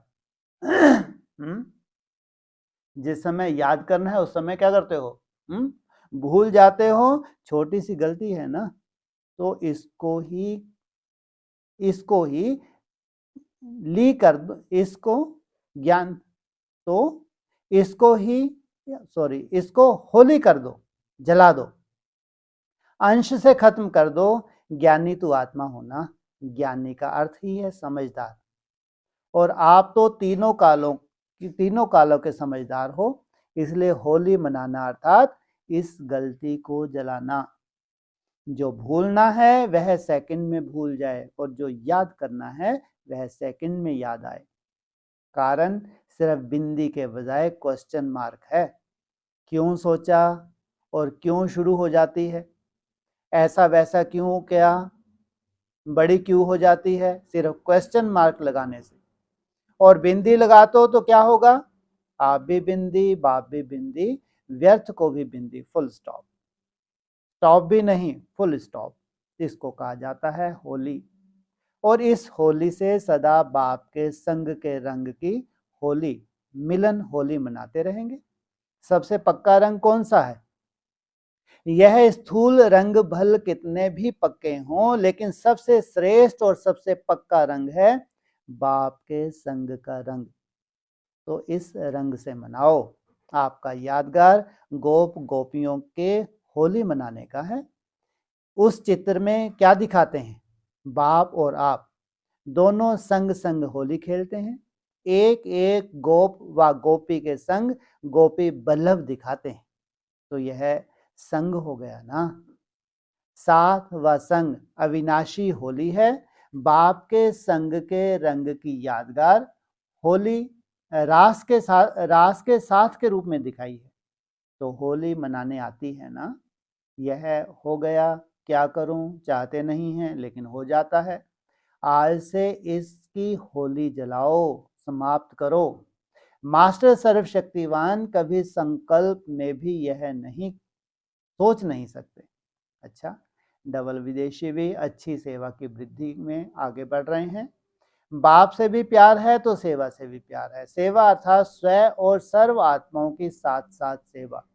Speaker 1: जिस समय याद करना है उस समय क्या करते हो? भूल जाते हो। छोटी सी गलती है ना, तो इसको ही ली कर दो, इसको ज्ञान, तो इसको होली कर दो, जला दो, अंश से खत्म कर दो। ज्ञानी तो आत्मा होना, ज्ञानी का अर्थ ही है समझदार, और आप तो तीनों कालों के समझदार हो। इसलिए होली मनाना अर्थात इस गलती को जलाना। जो भूलना है वह सेकंड में भूल जाए और जो याद करना है वह सेकंड में याद आए। कारण सिर्फ बिंदी के बजाय क्वेश्चन मार्क है। क्यों सोचा और क्यों शुरू हो जाती है? ऐसा वैसा क्यों, क्या बड़ी क्यों हो जाती है? सिर्फ क्वेश्चन मार्क लगाने से। और बिंदी लगाते हो तो क्या होगा? आप भी बिंदी, बाप भी बिंदी, व्यर्थ को भी बिंदी। Full stop. स्टॉप भी नहीं, फुल स्टॉप। इसको कहा जाता है होली। और इस होली से सदा बाप के संग के रंग की होली, मिलन होली मनाते रहेंगे। सबसे पक्का रंग कौन सा है? यह स्थूल रंग भल कितने भी पक्के हों, लेकिन सबसे श्रेष्ठ और सबसे पक्का रंग है बाप के संग का रंग। तो इस रंग से मनाओ। आपका यादगार गोप गोपियों के होली मनाने का है। उस चित्र में क्या दिखाते हैं? बाप और आप दोनों संग संग होली खेलते हैं। एक एक गोप व गोपी के संग गोपी बल्लभ दिखाते हैं। तो यह संग हो गया ना। साथ व संग अविनाशी होली है। बाप के संग के रंग की यादगार होली रास के साथ के रूप में दिखाई है। तो होली मनाने आती है ना। यह हो गया, क्या करूं, चाहते नहीं हैं लेकिन हो जाता है। आज से इसकी होली जलाओ, समाप्त करो। मास्टर सर्वशक्तिवान कभी संकल्प में भी यह नहीं सोच नहीं सकते। अच्छा, डबल विदेशी भी अच्छी सेवा की वृद्धि में आगे बढ़ रहे हैं। बाप से भी प्यार है तो सेवा से भी प्यार है। सेवा अर्थात स्व और सर्व आत्माओं की साथ साथ सेवा।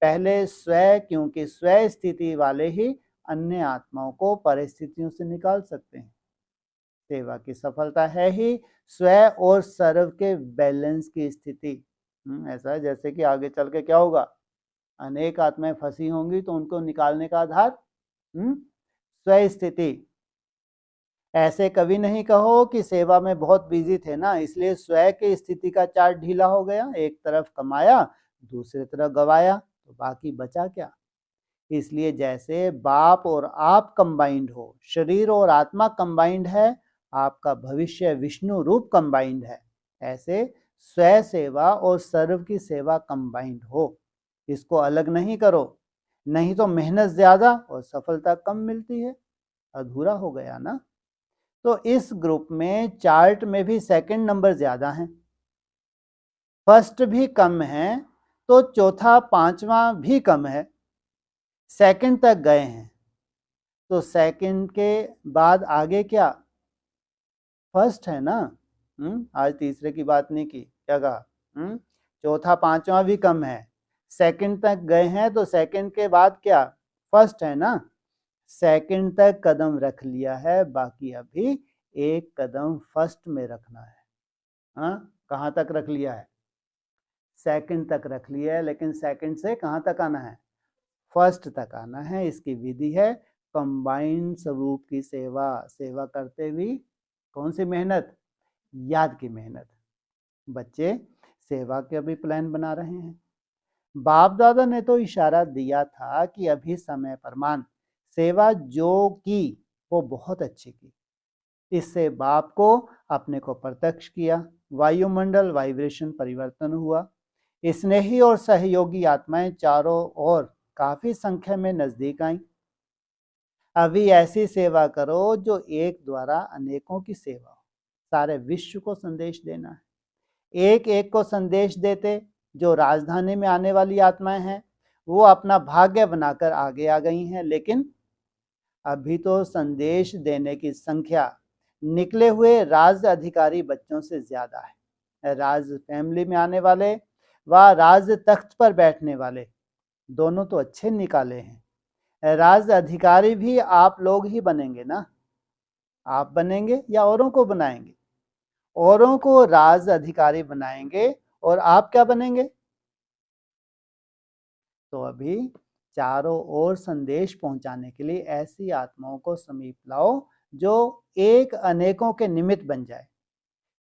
Speaker 1: पहले स्व, क्योंकि स्व स्थिति वाले ही अन्य आत्माओं को परिस्थितियों से निकाल सकते हैं। सेवा की सफलता है ही स्व और सर्व के बैलेंस की स्थिति। ऐसा है जैसे कि आगे चल के क्या होगा? अनेक आत्माएं फंसी होंगी तो उनको निकालने का आधार स्व स्थिति। ऐसे कभी नहीं कहो कि सेवा में बहुत बिजी थे ना, इसलिए स्व की स्थिति का चार्ट ढीला हो गया। एक तरफ कमाया, दूसरी तरफ गवाया, तो बाकी बचा क्या? इसलिए जैसे बाप और आप कंबाइंड हो, शरीर और आत्मा कंबाइंड है, आपका भविष्य विष्णु रूप कंबाइंड है, ऐसे स्व सेवा और सर्व की सेवा कंबाइंड हो। इसको अलग नहीं करो, नहीं तो मेहनत ज्यादा और सफलता कम मिलती है। अधूरा हो गया ना। तो इस ग्रुप में चार्ट में भी सेकंड नंबर ज्यादा हैं, फर्स्ट भी कम है, तो चौथा पांचवा भी कम है, सेकंड तक गए हैं। तो सेकंड के बाद आगे क्या? फर्स्ट है ना। आज तीसरे की बात नहीं की, क्या कहा? चौथा पांचवा भी कम है, सेकंड तक गए हैं, तो सेकंड के बाद क्या? फर्स्ट है ना, सेकंड तक कदम रख लिया है, बाकी अभी एक कदम फर्स्ट में रखना है। हाँ, कहाँ तक रख लिया है? सेकंड तक रख लिया है, लेकिन सेकंड से कहाँ तक आना है? फर्स्ट तक आना है। इसकी विधि है कंबाइंड स्वरूप की सेवा। सेवा करते हुए कौन सी मेहनत? याद की मेहनत। बच्चे सेवा के अभी प्लान बना रहे हैं। बाप दादा ने तो इशारा दिया था कि अभी समय प्रमाण सेवा जो की वो बहुत अच्छी की। इससे बाप को अपने को प्रत्यक्ष किया, वायुमंडल वाइब्रेशन परिवर्तन हुआ। स्नेही और सहयोगी आत्माएं चारों ओर काफी संख्या में नजदीक आई। अभी ऐसी सेवा करो जो एक द्वारा अनेकों की सेवा हो। सारे विश्व को संदेश देना है। एक एक को संदेश देते जो राजधानी में आने वाली आत्माएं हैं वो अपना भाग्य बनाकर आगे आ गई हैं, लेकिन अभी तो संदेश देने की संख्या निकले हुए राज अधिकारी बच्चों से ज्यादा है। राज फैमिली में आने वाले व राज तख्त पर बैठने वाले दोनों तो अच्छे निकाले हैं। राज अधिकारी भी आप लोग ही बनेंगे ना? आप बनेंगे या औरों को बनाएंगे? औरों को राज अधिकारी बनाएंगे और आप क्या बनेंगे? तो अभी चारों ओर संदेश पहुंचाने के लिए ऐसी आत्माओं को समीप लाओ जो एक अनेकों के निमित्त बन जाए।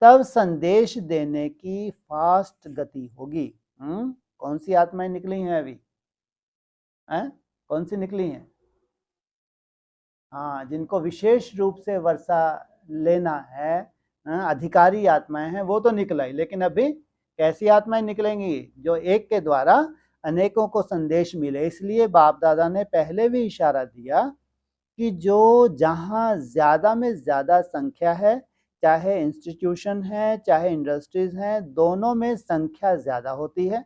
Speaker 1: तब संदेश देने की फास्ट गति होगी। कौन सी आत्माएं निकली हैं अभी? कौन सी निकली हैं? हाँ, जिनको विशेष रूप से वर्षा लेना है, अधिकारी आत्माएं हैं, वो तो निकलाई, लेकिन अभी कैसी आत्माएं निकलेंगी? जो एक के द्वारा अनेकों को संदेश मिले। इसलिए बाप दादा ने पहले भी इशारा दिया कि जो जहाँ ज्यादा में ज्यादा संख्या है, चाहे इंस्टीट्यूशन है चाहे इंडस्ट्रीज हैं, दोनों में संख्या ज्यादा होती है,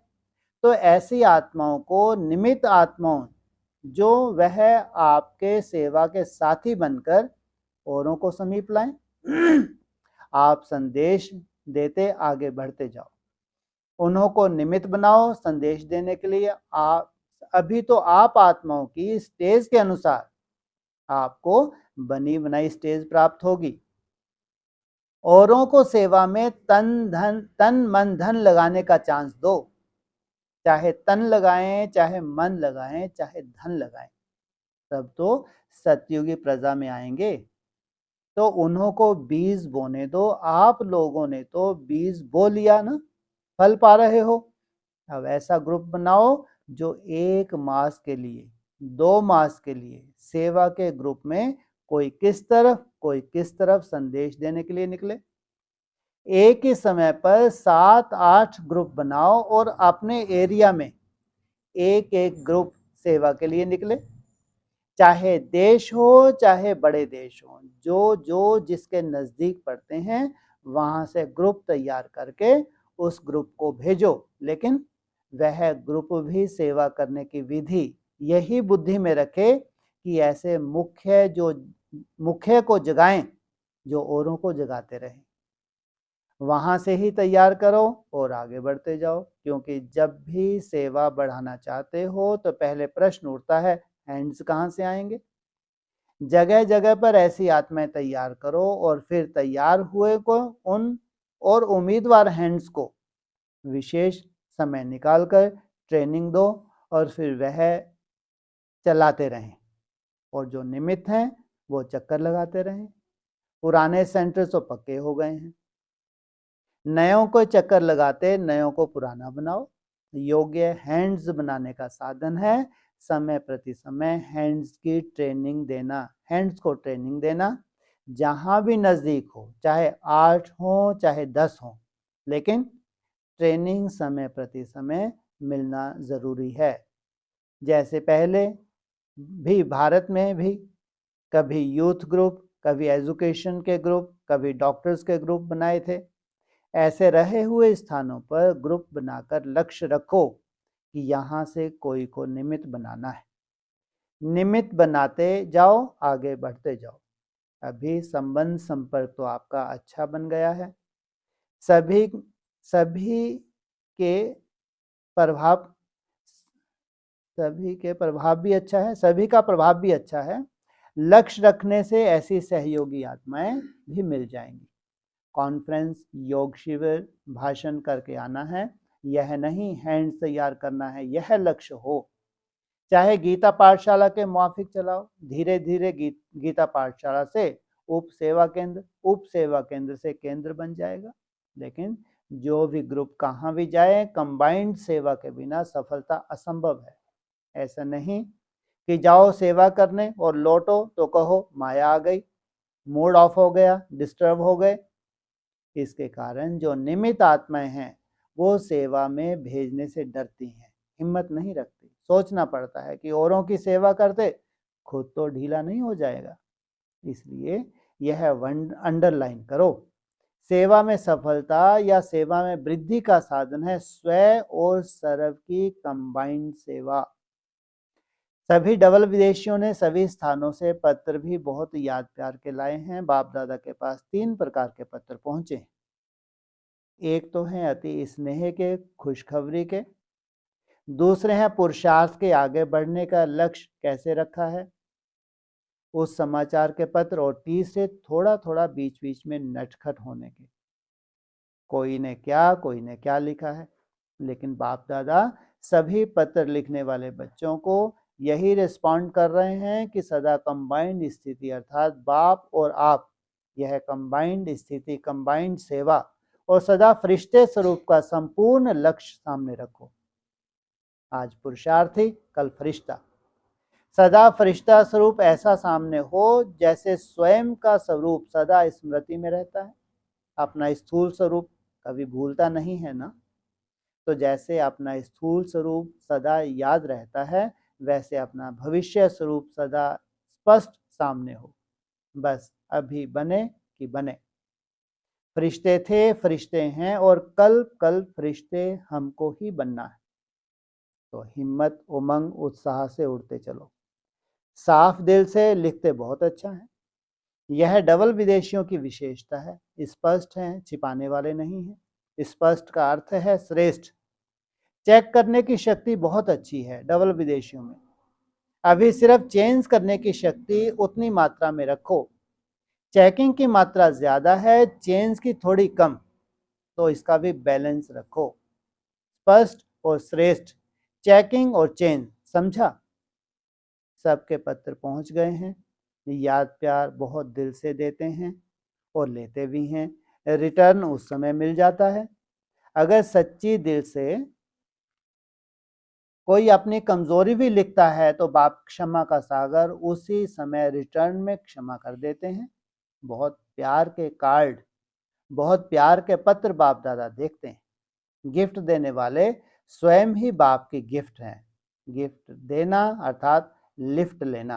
Speaker 1: तो ऐसी आत्माओं को निमित्त आत्माओं जो वह आपके सेवा के साथी बनकर औरों को समीप लाएं। आप संदेश देते आगे बढ़ते जाओ, उन्हों को निमित्त बनाओ संदेश देने के लिए। आप अभी तो आप आत्माओं की स्टेज के अनुसार आपको बनी बनाई स्टेज प्राप्त होगी। औरों को सेवा में तन मन धन लगाने का चांस दो। चाहे तन लगाएं, चाहे मन लगाएं, चाहे धन लगाएं, तब तो सतयुगी प्रजा में आएंगे। तो उन्हों को बीज बोने दो। आप लोगों ने तो बीज बो लिया ना, फल पा रहे हो। अब ऐसा ग्रुप बनाओ जो 1 मास के लिए, 2 मास के लिए सेवा के ग्रुप में कोई किस तरफ संदेश देने के लिए निकले। एक ही समय पर 7-8 ग्रुप बनाओ और अपने एरिया में एक एक ग्रुप सेवा के लिए निकले। चाहे देश हो चाहे बड़े देश हो, जो जिसके नजदीक पड़ते हैं वहां से ग्रुप तैयार करके उस ग्रुप को भेजो। लेकिन वह ग्रुप भी सेवा करने की विधि यही बुद्धि में रखे कि ऐसे मुख्य को जगाएं जो औरों को जगाते रहे। वहां से ही तैयार करो और आगे बढ़ते जाओ। क्योंकि जब भी सेवा बढ़ाना चाहते हो तो पहले प्रश्न उठता है, हैंड्स कहाँ से आएंगे? जगह जगह पर ऐसी आत्माएं तैयार करो और फिर तैयार हुए को उन और उम्मीदवार हैंड्स को विशेष समय निकालकर ट्रेनिंग दो और फिर वह चलाते रहें। और जो निमित्त हैं वो चक्कर लगाते रहें। पुराने सेंटर तो पक्के हो गए हैं, नयों को चक्कर लगाते नयों को पुराना बनाओ। योग्य हैंड्स बनाने का साधन है समय प्रति समय हैंड्स को ट्रेनिंग देना। जहां भी नजदीक हो, चाहे 8 हो चाहे 10 हो, लेकिन ट्रेनिंग समय प्रति समय मिलना जरूरी है। जैसे पहले भी भारत में भी कभी यूथ ग्रुप, कभी एजुकेशन के ग्रुप, कभी डॉक्टर्स के ग्रुप बनाए थे। ऐसे रहे हुए स्थानों पर ग्रुप बनाकर लक्ष्य रखो कि यहाँ से कोई को निमित्त बनाना है। निमित्त बनाते जाओ, आगे बढ़ते जाओ। अभी संबंध संपर्क तो आपका अच्छा बन गया है। सभी के प्रभाव सभी के प्रभाव भी अच्छा है, सभी का प्रभाव भी अच्छा है। लक्ष्य रखने से ऐसी सहयोगी आत्माएं भी मिल जाएंगी। कॉन्फ्रेंस, योग शिविर, भाषण करके आना है, यह नहीं हैंड्स तैयार करना है, यह लक्ष्य हो। चाहे गीता पाठशाला के मुआफिक चलाओ, धीरे धीरे गीता पाठशाला से उप सेवा केंद्र से केंद्र बन जाएगा। लेकिन जो भी ग्रुप कहाँ भी जाए, कंबाइंड सेवा के बिना सफलता असंभव है। ऐसा नहीं कि जाओ सेवा करने और लौटो तो कहो माया आ गई, मूड ऑफ हो गया, डिस्टर्ब हो गए। इसके कारण जो निमित्त आत्माएं हैं वो सेवा में भेजने से डरती हैं, हिम्मत नहीं रखती। सोचना पड़ता है कि औरों की सेवा करते खुद तो ढीला नहीं हो जाएगा। इसलिए यह अंडरलाइन करो, सेवा में सफलता या सेवा में वृद्धि का साधन है स्वयं और सर्व की कंबाइंड सेवा। सभी डबल विदेशियों ने सभी स्थानों से पत्र भी बहुत याद प्यार के लाए हैं। बाप दादा के पास 3 प्रकार के पत्र पहुंचे। एक तो है अति स्नेह के, खुशखबरी के। दूसरे हैं पुरुषार्थ के आगे बढ़ने का लक्ष्य कैसे रखा है, उस समाचार के पत्र। और तीसरे थोड़ा थोड़ा बीच बीच में नटखट होने के। कोई ने क्या लिखा है, लेकिन बाप दादा सभी पत्र लिखने वाले बच्चों को यही रिस्पॉन्ड कर रहे हैं कि सदा कंबाइंड स्थिति अर्थात बाप और आप, यह कंबाइंड स्थिति, कंबाइंड सेवा और सदा फरिश्ते स्वरूप का संपूर्ण लक्ष्य सामने रखो। आज पुरुषार्थी, कल फरिश्ता। सदा फरिश्ता स्वरूप ऐसा सामने हो जैसे स्वयं का स्वरूप सदा स्मृति में रहता है। अपना स्थूल स्वरूप कभी भूलता नहीं है ना। तो जैसे अपना स्थूल स्वरूप सदा याद रहता है, वैसे अपना भविष्य स्वरूप सदा स्पष्ट सामने हो। बस अभी बने कि बने। फरिश्ते थे, फरिश्ते हैं और कल फरिश्ते हमको ही बनना है। तो हिम्मत, उमंग, उत्साह से उड़ते चलो। साफ दिल से लिखते बहुत अच्छा है। यह डबल विदेशियों की विशेषता है। स्पष्ट है, छिपाने वाले नहीं हैं। स्पष्ट का अर्थ है श्रेष्ठ। चेक करने की शक्ति बहुत अच्छी है डबल विदेशियों में। अभी सिर्फ चेंज करने की शक्ति उतनी मात्रा में रखो। चेकिंग की मात्रा ज्यादा है, चेंज की थोड़ी कम, तो इसका भी बैलेंस रखो। स्पष्ट और श्रेष्ठ, चेकिंग और चेंज, समझा। सबके पत्र पहुंच गए हैं। याद प्यार बहुत दिल से देते हैं और लेते भी हैं। रिटर्न उस समय मिल जाता है। अगर सच्ची दिल से कोई अपनी कमजोरी भी लिखता है तो बाप क्षमा का सागर उसी समय रिटर्न में क्षमा कर देते हैं। बहुत प्यार के कार्ड, बहुत प्यार के पत्र बाप दादा देखते हैं। गिफ्ट देने वाले स्वयं ही बाप की गिफ्ट हैं। गिफ्ट देना अर्थात लिफ्ट लेना।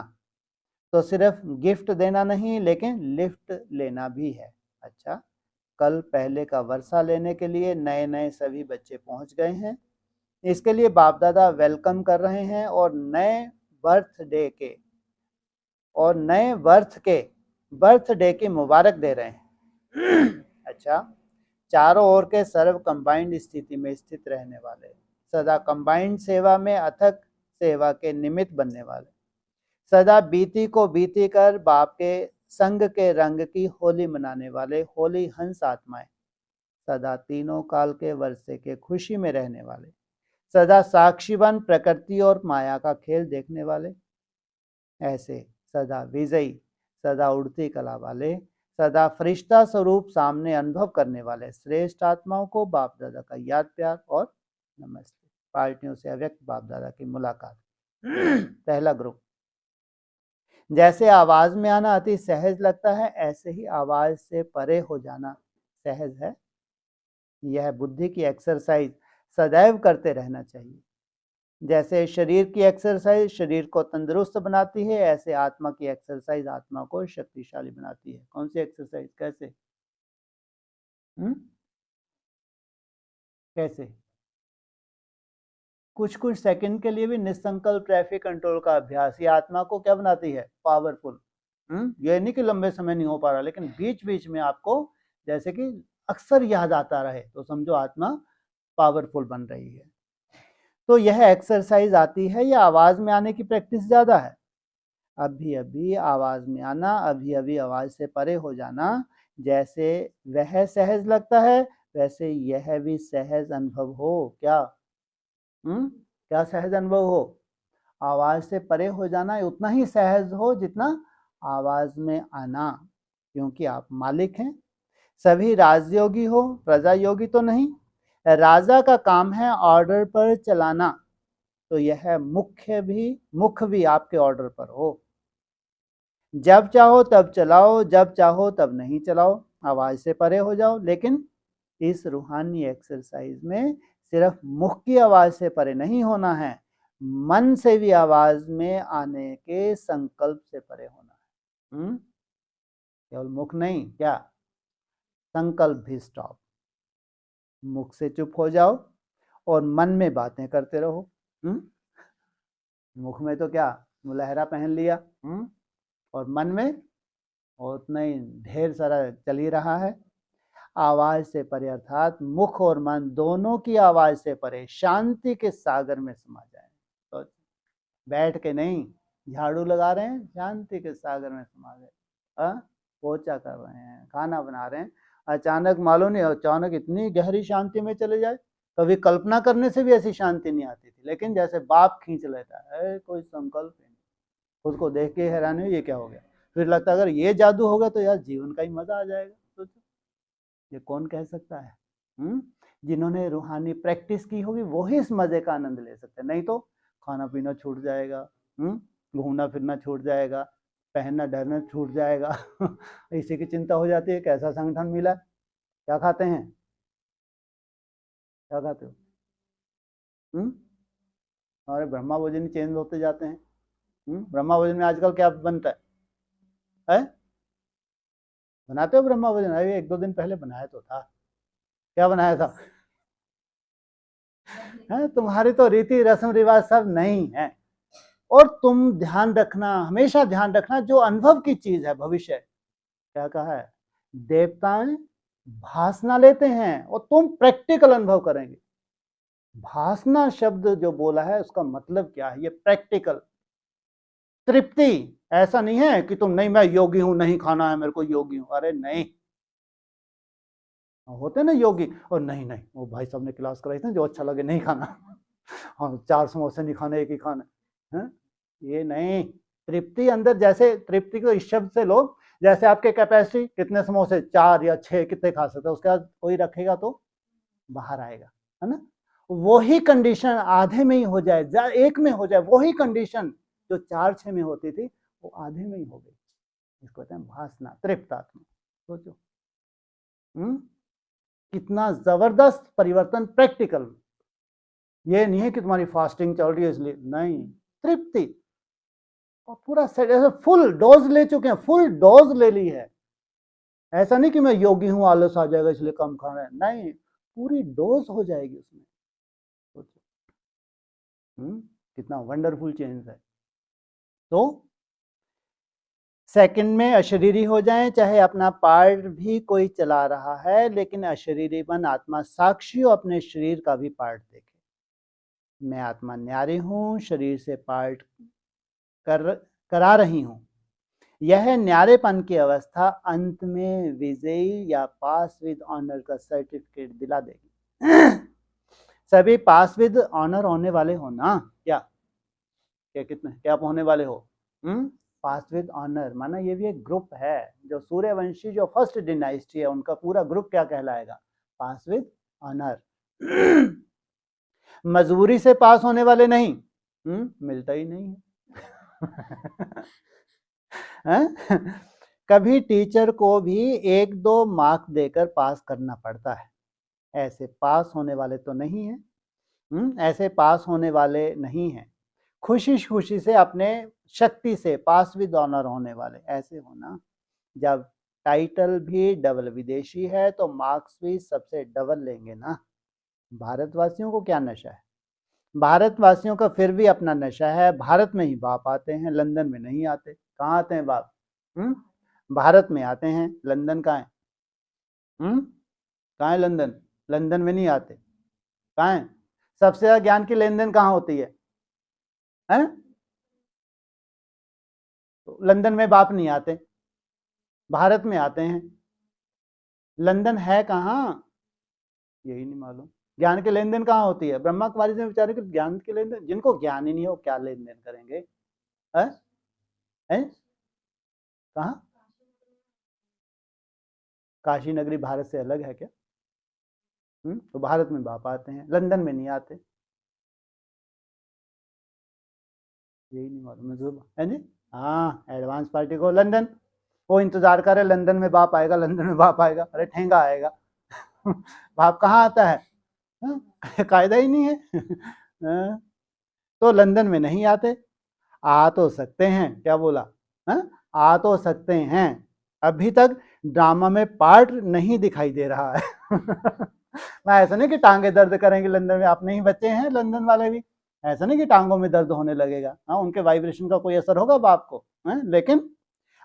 Speaker 1: तो सिर्फ गिफ्ट देना नहीं, लेकिन लिफ्ट लेना भी है। अच्छा, कल पहले का वर्षा लेने के लिए नए नए सभी बच्चे पहुंच गए हैं। इसके लिए बाप दादा वेलकम कर रहे हैं और नए बर्थडे की मुबारक दे रहे हैं। अच्छा, चारों ओर के सर्व कंबाइंड स्थिति में स्थित रहने वाले, सदा कंबाइंड सेवा में अथक सेवा के निमित्त बनने वाले, सदा बीती को बीती कर बाप के संग के रंग की होली मनाने वाले होली हंस आत्माएं, सदा तीनों काल के वर्षे के खुशी में रहने वाले, सदा साक्षीवन प्रकृति और माया का खेल देखने वाले, ऐसे सदा विजयी, सदा उड़ती कला वाले, सदा फरिश्ता स्वरूप सामने अनुभव करने वाले श्रेष्ठ आत्माओं को बाप दादा का याद प्यार और नमस्ते। पार्टियों से अव्यक्त बाप दादा की मुलाकात। पहला ग्रुप। जैसे आवाज में आना अति सहज लगता है, ऐसे ही आवाज से परे हो जाना सहज है। यह बुद्धि की एक्सरसाइज सदैव करते रहना चाहिए। जैसे शरीर की एक्सरसाइज शरीर को तंदुरुस्त बनाती है, ऐसे आत्मा की एक्सरसाइज आत्मा को शक्तिशाली बनाती है। कौन सी एक्सरसाइज, कैसे? कैसे? कुछ कुछ सेकंड के लिए भी निसंकल्प ट्रैफिक कंट्रोल का अभ्यास, ये आत्मा को क्या बनाती है? पावरफुल। ये नहीं कि लंबे समय नहीं हो पा रहा, लेकिन बीच बीच में आपको जैसे कि अक्सर याद आता रहे, तो समझो आत्मा पावरफुल बन रही है। तो यह एक्सरसाइज आती है या आवाज में आने की प्रैक्टिस ज्यादा है? अभी अभी आवाज में आना, अभी अभी आवाज से परे हो जाना। जैसे वह सहज लगता है वैसे यह भी सहज अनुभव हो। क्या क्या सहज अनुभव हो? आवाज से परे हो जाना उतना ही सहज हो जितना आवाज में आना, क्योंकि आप मालिक हैं। सभी राजयोगी हो, प्रजा योगी तो नहीं। राजा का काम है ऑर्डर पर चलाना, तो यह मुख भी आपके ऑर्डर पर हो। जब चाहो तब चलाओ, जब चाहो तब नहीं चलाओ, आवाज से परे हो जाओ। लेकिन इस रूहानी एक्सरसाइज में सिर्फ मुख की आवाज से परे नहीं होना है, मन से भी आवाज में आने के संकल्प से परे होना है। केवल मुख नहीं, क्या संकल्प भी स्टॉप। मुख से चुप हो जाओ और मन में बातें करते रहो। मुख में तो क्या मुलहरा पहन लिया, और मन में उतना ही ढेर सारा चल ही रहा है। आवाज से परे अर्थात मुख और मन दोनों की आवाज से परे शांति के सागर में समा जाए। तो बैठ के नहीं, झाड़ू लगा रहे हैं, शांति के सागर में समा गए। पोछा कर रहे हैं, खाना बना रहे हैं, अचानक मालूम नहीं, अचानक इतनी गहरी शांति में चले जाए। कभी कल्पना करने से भी ऐसी शांति नहीं आती थी, लेकिन जैसे बाप खींच लेता है, कोई संकल्प नहीं, खुद को देख के हैरान हुई ये क्या हो गया। फिर लगता है अगर ये जादू होगा तो यार जीवन का ही मजा आ जाएगा। सोचो, ये कौन कह सकता है? जिन्होंने रूहानी प्रैक्टिस की होगी वही इस मजे का आनंद ले सकते हैं, नहीं तो खाना पीना छूट जाएगा, घूमना फिरना छूट जाएगा, पहनना ढरना छूट जाएगा। इसी की चिंता हो जाती है, कैसा संगठन मिला, क्या खाते हैं, क्या खाते हो? हमारे ब्रह्मा भोजन चेंज होते जाते हैं। ब्रह्मा भोजन में आजकल क्या बनता है? बनाते हो ब्रह्मा भोजन? अभी 1-2 दिन पहले बनाया तो था। क्या बनाया था? है तुम्हारी तो रीति रस्म रिवाज सब नहीं है। और तुम ध्यान रखना, हमेशा ध्यान रखना, जो अनुभव की चीज है भविष्य, क्या कहा है, देवताएं भासना लेते हैं और तुम प्रैक्टिकल अनुभव करेंगे। भासना शब्द जो बोला है उसका मतलब क्या है? ये प्रैक्टिकल तृप्ति। ऐसा नहीं है कि तुम नहीं मैं योगी हूं, नहीं खाना है मेरे को, योगी हूं। अरे नहीं, होते ना योगी, और नहीं नहीं वो भाई साहब ने क्लास कराई थी जो अच्छा लगे नहीं खाना। हाँ 4 समोसे नहीं खाने, एक ही खाना है, ये नहीं। तृप्ति अंदर, जैसे तृप्ति को इस शब्द से लो, जैसे आपके कैपेसिटी कितने समोसे, 4 या 6 कितने खा सकते हैं, उसके बाद कोई रखेगा तो बाहर आएगा, है ना। वही कंडीशन आधे में ही हो जाए, 1 में हो जाए, वही कंडीशन जो 4-6 में होती थी वो आधे में ही हो गई। इसको कहते हैं भासना, तृप्त आत्मा। सोचो कितना जबरदस्त परिवर्तन प्रैक्टिकल। ये नहीं है कि तुम्हारी फास्टिंग चल रही है इसलिए, नहीं, तृप्ति और पूरा सेट, ऐसे फुल डोज ले चुके हैं, फुल डोज ले ली है। ऐसा नहीं कि मैं योगी हूं आलस आ जाएगा इसलिए कम खाना है, नहीं, पूरी डोज हो जाएगी उसमें। कितना वंडरफुल चेंज है। तो सेकंड में अशरीरी हो जाएं, चाहे अपना पार्ट भी कोई चला रहा है, लेकिन अशरीरी मन आत्मा साक्षी हो अपने शरीर का भी पार्ट देखे। मैं आत्मा न्यारी हूं, शरीर से पार्ट करा रही हूं। यह न्यारेपन की अवस्था अंत में विजयी या पास विद ऑनर का सर्टिफिकेट दिला देगी। सभी पास विद ऑनर होने वाले हो ना? क्या क्या कितने क्या आप होने वाले हो? पास विद ऑनर माना ये भी एक ग्रुप है, जो सूर्यवंशी जो फर्स्ट डिनाइस्टी है उनका पूरा ग्रुप क्या कहलाएगा? पास विद ऑनर। मजबूरी से पास होने वाले नहीं, मिलता ही नहीं है। कभी टीचर को भी 1-2 मार्क देकर पास करना पड़ता है, ऐसे पास होने वाले तो नहीं है। ऐसे पास होने वाले नहीं हैं। खुशी खुशी से अपने शक्ति से पास विद ऑनर होने वाले ऐसे होना। जब टाइटल भी डबल विदेशी है तो मार्क्स भी सबसे डबल लेंगे ना। भारतवासियों को क्या नशा है? भारतवासियों का फिर भी अपना नशा है। भारत में ही बाप आते हैं, लंदन में नहीं आते। कहाँ आते हैं बाप? भारत में आते हैं, लंदन कहाँ है? कहाँ है लंदन? लंदन में नहीं आते। कहाँ है? सबसे ज्यादा ज्ञान की लेन देन कहाँ होती है? तो लंदन में बाप नहीं आते, भारत में आते हैं। लंदन है कहाँ? यही नहीं मालूम। ज्ञान की लेन देन कहाँ होती है? ब्रह्मा कुमारी से बेचारे के ज्ञान की लेन देन, जिनको ज्ञान ही नहीं है वो क्या लेन देन करेंगे? है? कहाँ? काशी नगरी भारत से अलग है क्या? तो भारत में बाप आते हैं, लंदन में नहीं आते। यही नहीं मालूम है जी। हाँ, एडवांस पार्टी को लंदन, वो इंतजार कर रहे लंदन में बाप आएगा, लंदन में बाप आएगा। अरे ठेंगा आएगा। बाप कहाँ आता है? कायदा ही नहीं है। तो लंदन में नहीं आते। आ तो सकते हैं, क्या बोला? आ तो सकते हैं, अभी तक ड्रामा में पार्ट नहीं दिखाई दे रहा है। मैं ऐसा नहीं कि टांगे दर्द करेंगे लंदन में, अपने ही बच्चे हैं लंदन वाले भी, ऐसा नहीं कि टांगों में दर्द होने लगेगा। हाँ, उनके वाइब्रेशन का कोई असर होगा बाप को, लेकिन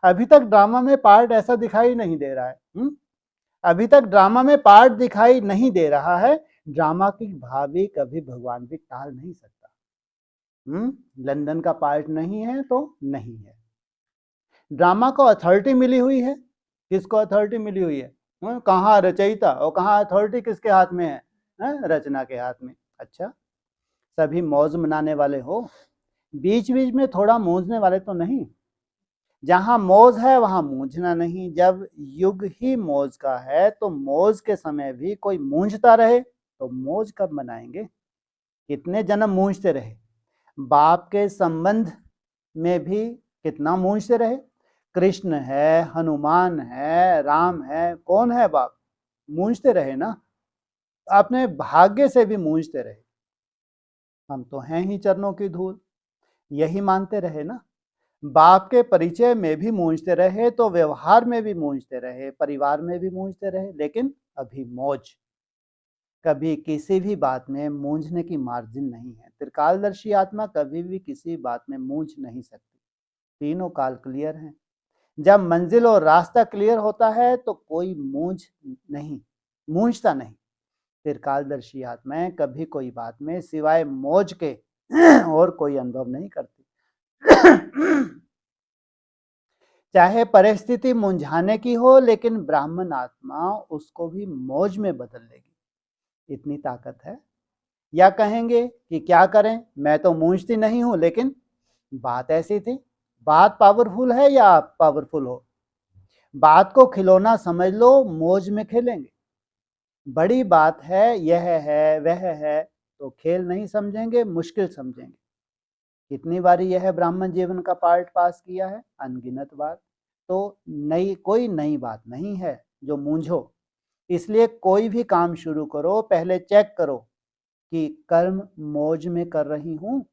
Speaker 1: अभी तक ड्रामा में पार्ट ऐसा दिखाई नहीं दे रहा है। अभी तक ड्रामा में पार्ट दिखाई नहीं दे रहा है। ड्रामा की भाभी कभी भगवान भी टाल नहीं सकता। लंदन का पार्ट नहीं है तो नहीं है। ड्रामा को अथॉरिटी मिली हुई है। किसको अथॉरिटी मिली हुई है? कहाँ रचयिता और कहाँ अथॉरिटी किसके हाथ में है? रचना के हाथ में। अच्छा, सभी मौज मनाने वाले हो, बीच बीच में थोड़ा मूंझने वाले तो नहीं। जहां मौज है वहां मूंझना नहीं। जब युग ही मौज का है तो मौज के समय भी कोई मूंझता रहे तो मौज कब मनाएंगे? कितने जन्म मूंझते रहे। बाप के संबंध में भी कितना मूंझते रहे। कृष्ण है, हनुमान है, राम है, कौन है बाप? मूंझते रहे ना, अपने भाग्य से भी मूंझते रहे। हम तो हैं ही चरणों की धूल, यही मानते रहे ना। बाप के परिचय में भी मूंझते रहे तो व्यवहार में भी मूंझते रहे, परिवार में भी मूंझते रहे, लेकिन अभी मौज। कभी किसी भी बात में मूंझने की मार्जिन नहीं है। त्रिकालदर्शी आत्मा कभी भी किसी बात में मूंझ नहीं सकती। तीनों काल क्लियर हैं। जब मंजिल और रास्ता क्लियर होता है तो कोई मूंझता नहीं। त्रिकालदर्शी आत्माएं कभी कोई बात में सिवाय मौज के और कोई अनुभव नहीं करती। चाहे परिस्थिति मुंझाने की हो, लेकिन ब्राह्मण आत्मा उसको भी मौज में बदल लेगी। इतनी ताकत है। या कहेंगे कि क्या करें, मैं तो मूंझती नहीं हूं, लेकिन बात ऐसी थी। बात पावरफुल है या आप पावरफुल हो? बात को खिलौना समझ लो, मौज में खेलेंगे। बड़ी बात है, यह है वह है, तो खेल नहीं समझेंगे, मुश्किल समझेंगे। कितनी बारी यह ब्राह्मण जीवन का पार्ट पास किया है? अनगिनत बार। तो कोई नई बात नहीं है जो मूंझो। इसलिए कोई भी काम शुरू करो, पहले चेक करो कि कर्म मौज में कर रही हूं,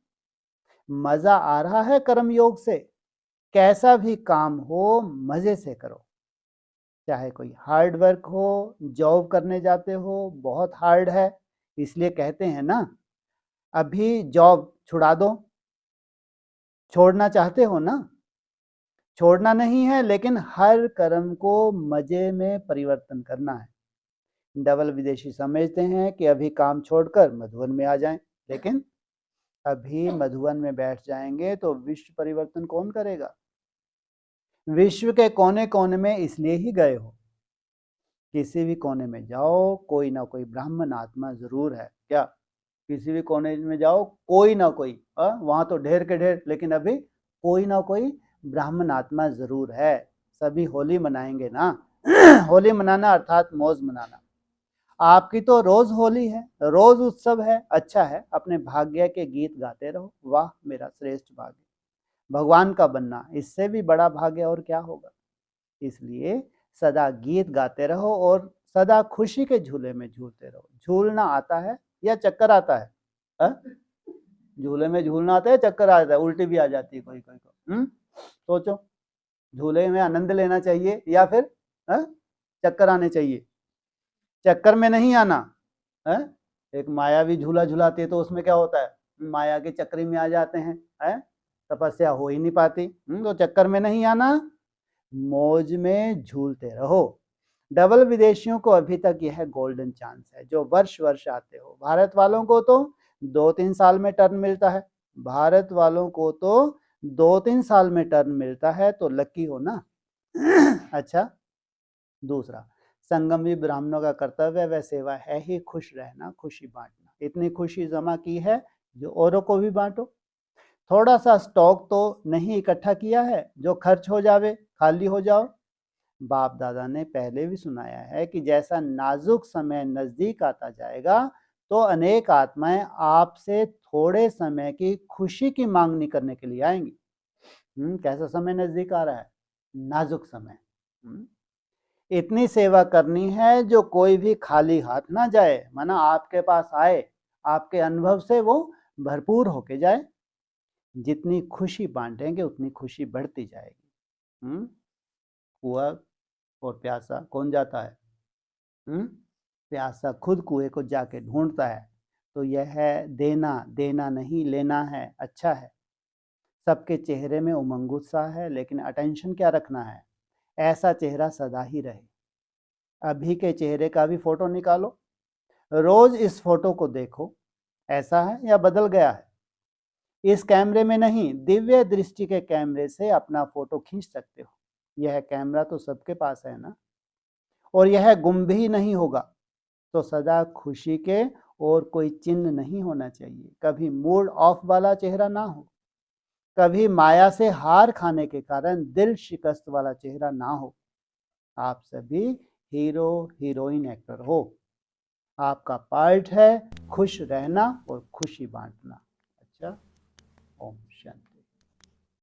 Speaker 1: मजा आ रहा है कर्म योग से। कैसा भी काम हो मजे से करो। चाहे कोई हार्ड वर्क हो, जॉब करने जाते हो, बहुत हार्ड है, इसलिए कहते हैं ना, अभी जॉब छुड़ा दो। छोड़ना चाहते हो ना? छोड़ना नहीं है, लेकिन हर कर्म को मजे में परिवर्तन करना है। डबल विदेशी समझते हैं कि अभी काम छोड़कर मधुबन में आ जाएं, लेकिन अभी मधुबन में बैठ जाएंगे तो विश्व परिवर्तन कौन करेगा? विश्व के कोने कोने में इसलिए ही गए हो। किसी भी कोने में जाओ, कोई ना कोई ब्राह्मण आत्मा जरूर है। क्या? किसी भी कोने में जाओ, कोई ना कोई, वहां तो ढेर के ढेर, लेकिन अभी कोई ना कोई ब्राह्मण आत्मा जरूर है। सभी होली मनाएंगे ना। होली मनाना अर्थात मौज मनाना। आपकी तो रोज होली है, रोज उत्सव है। अच्छा है, अपने भाग्य के गीत गाते रहो। वाह मेरा श्रेष्ठ भाग्य, भगवान का बनना, इससे भी बड़ा भाग्य और क्या होगा। इसलिए सदा गीत गाते रहो और सदा खुशी के झूले में झूलते रहो। झूलना आता है या चक्कर आता है? झूले में झूलना आता है, चक्कर आता है, उल्टी भी आ जाती है कोई कोई को। सोचो, झूले में आनंद लेना चाहिए या फिर चक्कर आने चाहिए? चक्कर में नहीं आना है। एक माया भी झूला झुलाती है तो उसमें क्या होता है? माया के चक्कर में आ जाते हैं, तपस्या हो ही नहीं पाती। तो चक्कर में नहीं आना, मौज में झूलते रहो। डबल विदेशियों को अभी तक यह गोल्डन चांस है जो वर्ष वर्ष आते हो। भारत वालों को तो 2-3 साल में टर्न मिलता है, भारत वालों को तो 2-3 साल में टर्न मिलता है, तो लकी हो ना। अच्छा, दूसरा, संगमी ब्राह्मणों का कर्तव्य व सेवा है ही खुश रहना, खुशी बांटना। इतनी खुशी जमा की है जो औरों को भी बांटो। थोड़ा सा स्टॉक तो नहीं इकट्ठा किया है जो खर्च हो जावे, खाली हो जाओ। बाप दादा ने पहले भी सुनाया है कि जैसा नाजुक समय नजदीक आता जाएगा तो अनेक आत्माएं आपसे थोड़े समय की खुशी की मांगनी करने के लिए आएंगी। कैसा समय नजदीक आ रहा है? नाजुक समय। इतनी सेवा करनी है जो कोई भी खाली हाथ ना जाए, माना आपके पास आए, आपके अनुभव से वो भरपूर होके जाए। जितनी खुशी बांटेंगे उतनी खुशी बढ़ती जाएगी। कुआं और प्यासा कौन जाता है? प्यासा खुद कुएं को जाके ढूंढता है। तो यह है देना, देना नहीं लेना है। अच्छा है, सबके चेहरे में उमंग उत्साह है, लेकिन अटेंशन क्या रखना है? ऐसा चेहरा सदा ही रहे। अभी के चेहरे का भी फोटो निकालो, रोज इस फोटो को देखो, ऐसा है या बदल गया है? इस कैमरे में नहीं, दिव्य दृष्टि के कैमरे से अपना फोटो खींच सकते हो। यह कैमरा तो सबके पास है ना, और यह गुम भी नहीं होगा। तो सदा खुशी के और कोई चिन्ह नहीं होना चाहिए। कभी मूड ऑफ वाला चेहरा ना हो, कभी माया से हार खाने के कारण दिल शिकस्त वाला चेहरा ना हो। आप सभी हीरो हीरोइन एक्टर हो। आपका पार्ट है खुश रहना और खुशी बांटना। अच्छा, ओम शांति।